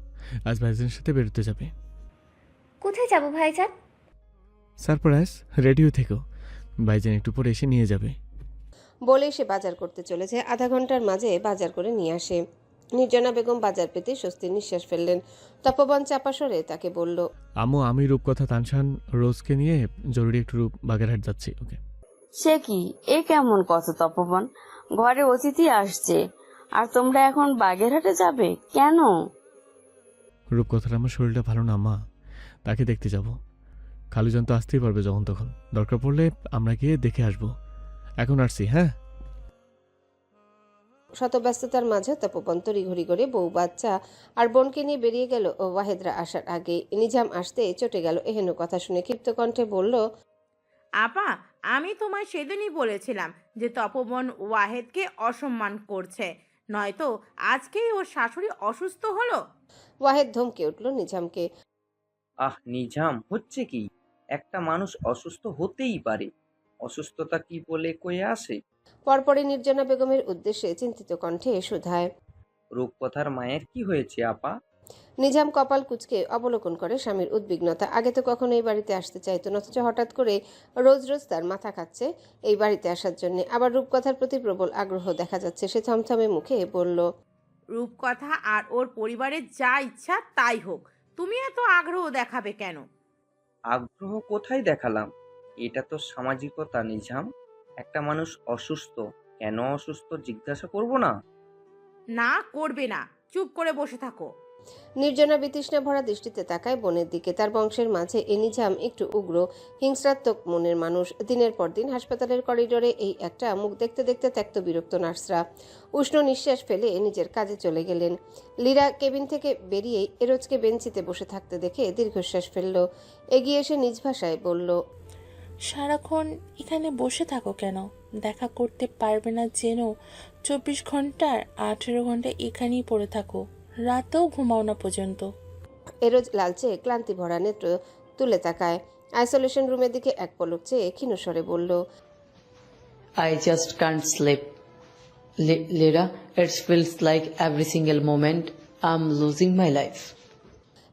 আজ ভাইজানের সাথে বেরোতে যাবে। কোথায় যাব ভাইজান? সারপ্রাইজ, রেডি হয়ে থেকো, ভাইজান একটু পরে এসে নিয়ে যাবে। বলে সে বাজার করতে চলেছে। আধা ঘন্টার মাঝে বাজার করে নিয়ে আসে। নির্জনা বেগম বাজার পেতে স্বস্তির নিঃশ্বাস ফেললেন। তপবন চাপা সরে তাকে বলল, আম্মু, আমি রূপকথা তানশান রোজকে নিয়ে জরুরি একটু বাগেরহাট যাচ্ছি। ওকে। সে কি, এ কেমন কথা তপবন? ঘরে অতিথি আসছে আর তোমরা এখন বাগেরহাটে যাবে কেন? রূপকথার আমার শরীরটা ভালো না মা, তাকে দেখতে যাব। খালুজান তো আসতেই পারবে যখন তখন, দরকার পড়লে আমরা গিয়ে দেখে আসবো। এখন আসছি, হ্যাঁ। শত ব্যস্ততার মাঝে তপবন তড়িঘড়ি করে বউ বাচ্চা আর বোনকে নিয়ে বেরিয়ে গেল। ওয়াহেদরা আসার আগে নিজাম আসতে চটে গেল। এহেন কথা শুনে ক্ষিপ্ত কণ্ঠে বলল, আপা, আমি তোমায় সেদিনই বলেছিলাম যে তপবন ওয়াহেদকে অসম্মান করছে, নয়তো আজকেই ওর শাশুড়ি অসুস্থ হলো। ওয়াহেদ ধমকে উঠল নিজামকে। নিজাম, হচ্ছে কি? একটা মানুষ অসুস্থ হতেই পারে, অসুস্থতা কি বলে কয়ে আসে? পরপরই নির্জনা বেগমের উদ্দেশ্যে চিন্তিত কণ্ঠে শুধায়, রূপকথার মায়ের কি হয়েছে আপা? নিজাম কপাল কুঁচকে অবলোকন করে স্বামীর উদ্বিগ্নতা। আগে তো কখনো এই বাড়িতে আসতে চাইতো না, অথচ হঠাৎ করে রোজ রোজ তার মাথা খাচ্ছে এই বাড়িতে আসার জন্য। আবার রূপকথার প্রতি প্রবল আগ্রহ দেখা যাচ্ছে। সে থমথমে মুখে বলল, রূপকথা আর ওর পরিবারের যা ইচ্ছা তাই হোক, তুমি এত আগ্রহ দেখাবে কেন? আগ্রহ কোথায় দেখালাম? এটা তো সামাজিকতা নিজাম। একটা মানুষ অসুস্থ, কেন অসুস্থ জিজ্ঞাসা করব না? না করবে না, চুপ করে বসে থাকো। নির্জনা বিতৃষ্ণা ভরা দৃষ্টিতে তাকায় বোনের দিকে। তার বংশের মাঝে এ নিজাম একটু উগ্র, হিংস্রাত্মক মনের মানুষ। দিনের পর দিন হাসপাতালের করিডোরে এই একটা মুখ দেখতে দেখতে ত্যক্ত বিরক্ত নার্সরা উষ্ণ নিঃশ্বাস ফেলে নিজের কাজে চলে গেলেন। লীরা কেবিন থেকে বেরিয়েই এরোজকে বেঞ্চিতে বসে থাকতে দেখে দীর্ঘশ্বাস ফেলল। এগিয়ে এসে নিজ ভাষায় বলল, সারাক্ষণ এখানে বসে থাকো কেন? দেখা করতে পারবে না যেন 24 ঘন্টার 18 ঘন্টা এখানেই পড়ে থাকো, রাতেও ঘুমাও না পর্যন্ত। এরোজ লালচে ক্লান্তি ভরা নেত্র তুলে তাকায়। আইসোলেশন রুমের দিকে এক পলক চেয়ে ক্ষীণ স্বরে বলল, I just can't sleep. Lira, it feels like every single moment I'm losing my life.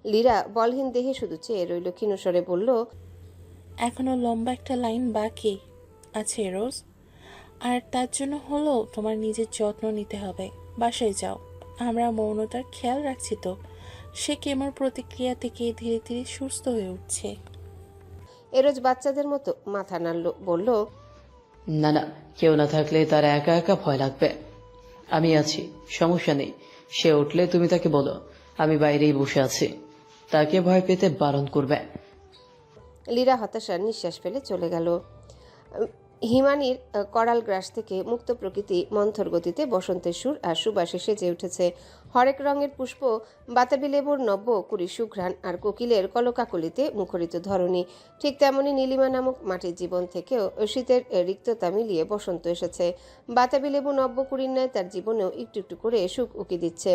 Lira বলহীন দেহে শুধু চেয়ে রইল। ক্ষীণ স্বরে বলল, এখনো লম্বা একটা লাইন বাকি আছে রোজ, আর তার জন্য হলো তোমার নিজের যত্ন নিতে হবে। বাসায় যাও, আমরা মৌনতার খেয়াল রাখছি তো। সে কেমন প্রতিক্রিয়া থেকে ধীরে ধীরে সুস্থ হয়ে উঠছে। এরোজ বাচ্চাদের মতো মাথা নাড়ল, বলল, না না, কেউ না থাকলে তার একা একা ভয় লাগবে। আমি আছি, সমস্যা নেই। সে উঠলে তুমি তাকে বলো আমি বাইরেই বসে আছি, তাকে ভয় পেতে বারণ করবে। লীরা হতাশার নিঃশ্বাস ফেলে চলে গেল। হিমানির করাল গ্রাস থেকে মুক্ত প্রকৃতি মন্থর গতিতে বসন্তের সুর আর সুবাসে সেজে উঠেছে। হরেক রঙের পুষ্প, বাতাবি লেবুর নব্য কুড়ি সুঘ্রাণ আর কোকিলের কলকাকলিতে মুখরিত ধরণী। ঠিক তেমনি নীলিমা নামক মাটির জীবন থেকেও শীতের রিক্ততা মিলিয়ে বসন্ত এসেছে। বাতাবি লেবু নব্য কুড়ির ন্যায় তার জীবনেও একটু একটু করে সুখ উকি দিচ্ছে।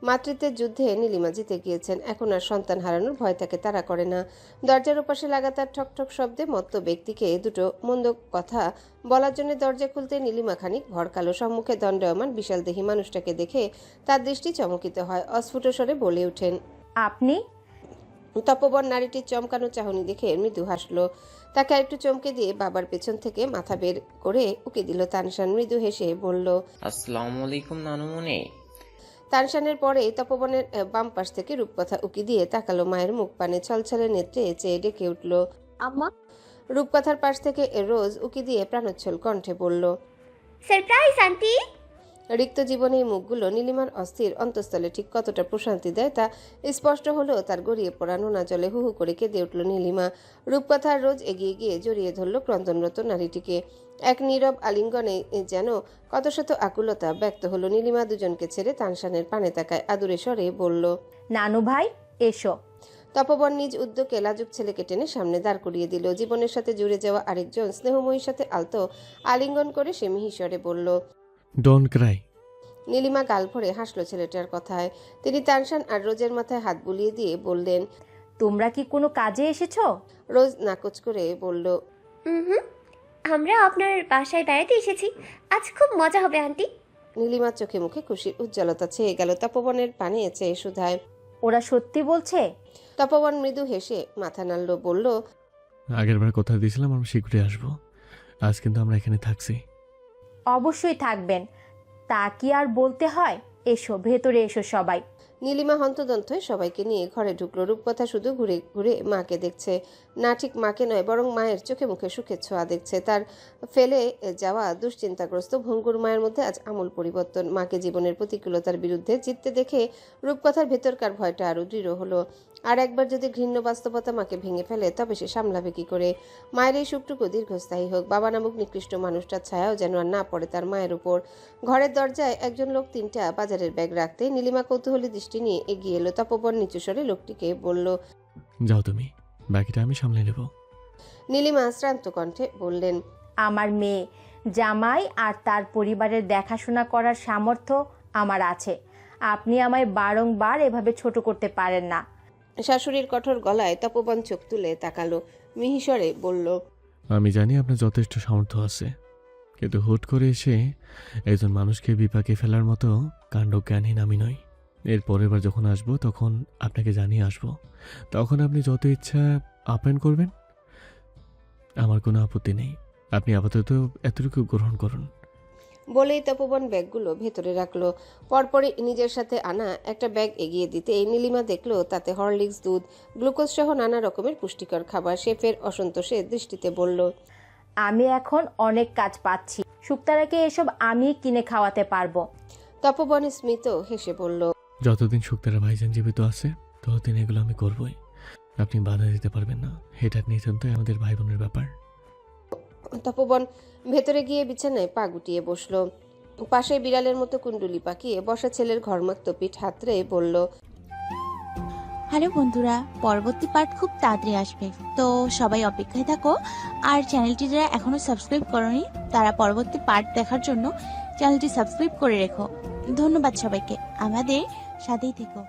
মাতৃত্বের যুদ্ধে নীলিমা জিতে গিয়েছেন। এখন আর সন্তান হারানোর ভয় তাকে তাড়া করে না। দরজার ওপাশে লাগাতার ঠকঠক শব্দে মত্ত ব্যক্তিকে দুটো মন্দ কথা বলার জন্য দরজা খুলতে নীলিমা খানিক ভরকালো। সম্মুখে দণ্ডায়মান বিশাল দেহী মানুষটাকে দেখে তার দৃষ্টি চমকিত হয়। অস্ফুট স্বরে বলে ওঠেন, আপনি? তপবন নারীটির চমকানো চাহনি দেখে মৃদু হাসলো। তাকে আরেকটু চমকে দিয়ে বাবার পেছন থেকে মাথা বের করে উকি দিল তানশান। মৃদু হেসে বলল, আসসালামু আলাইকুম নানুমণি। তানশানের পরে তপবনের বাম পাশ থেকে রূপকথা উকি দিয়ে তাকালো মায়ের মুখ পানে। ছলছলে নেত্রে চেয়ে ডেকে উঠল, আম্মা। রূপকথার পাশ থেকে রোজ উকি দিয়ে প্রাণোচ্ছল কণ্ঠে বলল, সারপ্রাইজ আন্টি। রিক্ত জীবনে এই মুখগুলো নীলিমার অস্থির অন্তঃস্থলে ঠিক কতটা প্রশান্তি দেয় তা স্পষ্ট হলো তার গড়িয়ে পড়া নোনা জলে হু হু করে কেঁদে উঠল নীলিমা। রূপকথার রোজ এগিয়ে গিয়ে জড়িয়ে ধরল ক্রন্দনরত নারীটিকে। এক নীরব আলিঙ্গনে যেন কত শত আকুলতা ব্যক্ত হলো। নীলিমা দুজনকে ছেড়ে তানশানের পানে তাকায় আদুরে স্বরে বলল, নানু ভাই এসো। তপবন নিজ উদ্যোগে লাজুক ছেলেকে টেনে সামনে দাঁড় করিয়ে দিল। জীবনের সাথে জুড়ে যাওয়া আরেকজন স্নেহময়ীর সাথে আলতো আলিঙ্গন করে সে মিহিস্বরে বলল, ডোন্ট ক্রাই। নীলিমা গাল ভরে হাসলো ছেলেটার কথায়। তিনি তানশান আর রোজের মাথায় হাত বুলিয়ে দিয়ে বললেন, তোমরা কি কোনো কাজে এসেছো? রোজ নাকচ করে বলল, আমরা আপনার বাসায় বেড়াতে এসেছি, আজ খুব মজা হবে আন্টি। নীলিমার চোখে মুখে খুশির উজ্জ্বলতা ছেয়ে গেল। তপবনের পানে চেয়ে শুধায়, ওরা সত্যি বলছে? তপবন মৃদু হেসে মাথা নাড়ল, বলল, আগেরবার কথা দিয়েছিলাম আমরা শীঘ্রই আসবো। আজ কিন্তু আমরা এখানে থাকছি। অবশ্যই থাকবেন, তা কি আর বলতে হয়? এসো, ভেতরে এসো সবাই। নীলিমা হন্তদন্ত হয়ে সবাইকে নিয়ে ঘরে ঢুকলো। রূপকথা শুধু ঘুরে ঘুরে মাকে দেখছে। না, ঠিক মাকে নয়, বরং মায়ের চোখে মুখে সুখের ছোঁয়া দেখছে। তার ফেলে যাওয়া দুশ্চিন্তাগ্রস্ত ভঙ্গুর মায়ের মধ্যে আজ আমূল পরিবর্তন। মাকে জীবনের প্রতিকূলতার বিরুদ্ধে জিততে দেখে রূপকথার ভেতরকার ভয়টা আরও দৃঢ় হলো। আর একবার যদি ঘৃণ্য বাস্তবতা মাকে ভেঙে ফেলে তবে সে সামলাবে কি করে? মায়ের এই সুখটুকু দীর্ঘস্থায়ী হোক। বাবা নামক নিকৃষ্ট মানুষটার ছায়াও যেন আর না পড়ে তার মায়ের উপর। ঘরের দরজায় একজন লোক 3টা বাজারের ব্যাগ রাখতে নীলিমা কৌতূহলী দৃষ্টি নিয়ে এগিয়ে এলো। তপবন নিচু স্বরে লোকটিকে বলল, যাও তুমি, বাকিটা আমি সামলে নেব। নীলিমা শ্রান্ত কণ্ঠে বললেন, আমার মেয়ে জামাই আর তার পরিবারের দেখাশোনা করার সামর্থ্য আমার আছে। আপনি আমায় বারংবার এভাবে ছোট করতে পারেন না। শাশুড়ির কঠোর গলায় তপবন চোখ তুলে তাকালো। মিহিস্বরে বলল, আমি জানি আপনার যথেষ্ট সামর্থ্য আছে, কিন্তু হুট করে এসে একজন মানুষকে বিপাকে ফেলার মতো কাণ্ডজ্ঞানহীন আমি নই। এর পরের বার যখন আসবো তখন আপনাকে জানিয়ে আসবো। তখন আপনি যত ইচ্ছা আপ্যায়ন করবেন, আমার কোনো আপত্তি নেই। আপনি আপাতত এতটুকু গ্রহণ করুন। বলেই তপবন ব্যাগগুলো ভেতরে রাখলো। পরপরই নিজের সাথে আনা একটা ব্যাগ এগিয়ে দিতে নীলিমা দেখলো তাতে হরলিক্স, দুধ, গ্লুকোজ সহ নানা রকমের পুষ্টিকর খাবার। সে ফের অসন্তোষের দৃষ্টিতে বলল, আমি এখন অনেক কাজ পাচ্ছি, শুক্তারাকে এসব আমি কিনে খাওয়াতে পারবো। তপবন স্মিত হেসে বলল, যতদিন শুক্তারা ভাইজান জীবিত আছে ততদিন এগুলো আমি করবই। আপনি বাধা দিতে পারবেন না, এটা নিতান্তই আমাদের ভাই বোনের ব্যাপার। তপবন ভেতরে গিয়ে বিছানায় পা গুটিয়ে বসলো। পাশে বিড়ালের মতো কুণ্ডুলি পাকিয়ে বসা ছেলের ঘর্মাক্ত পিঠ হাতড়ে বলল, হ্যালো বন্ধুরা, পরবর্তী পার্ট খুব তাড়াতাড়ি আসবে, তো সবাই অপেক্ষায় থাকো। আর চ্যানেলটি যারা এখনো সাবস্ক্রাইব করোনি তারা পরবর্তী পার্ট দেখার জন্য চ্যানেলটি সাবস্ক্রাইব করে রেখো। ধন্যবাদ সবাইকে, আমাদের সাথেই থেকো।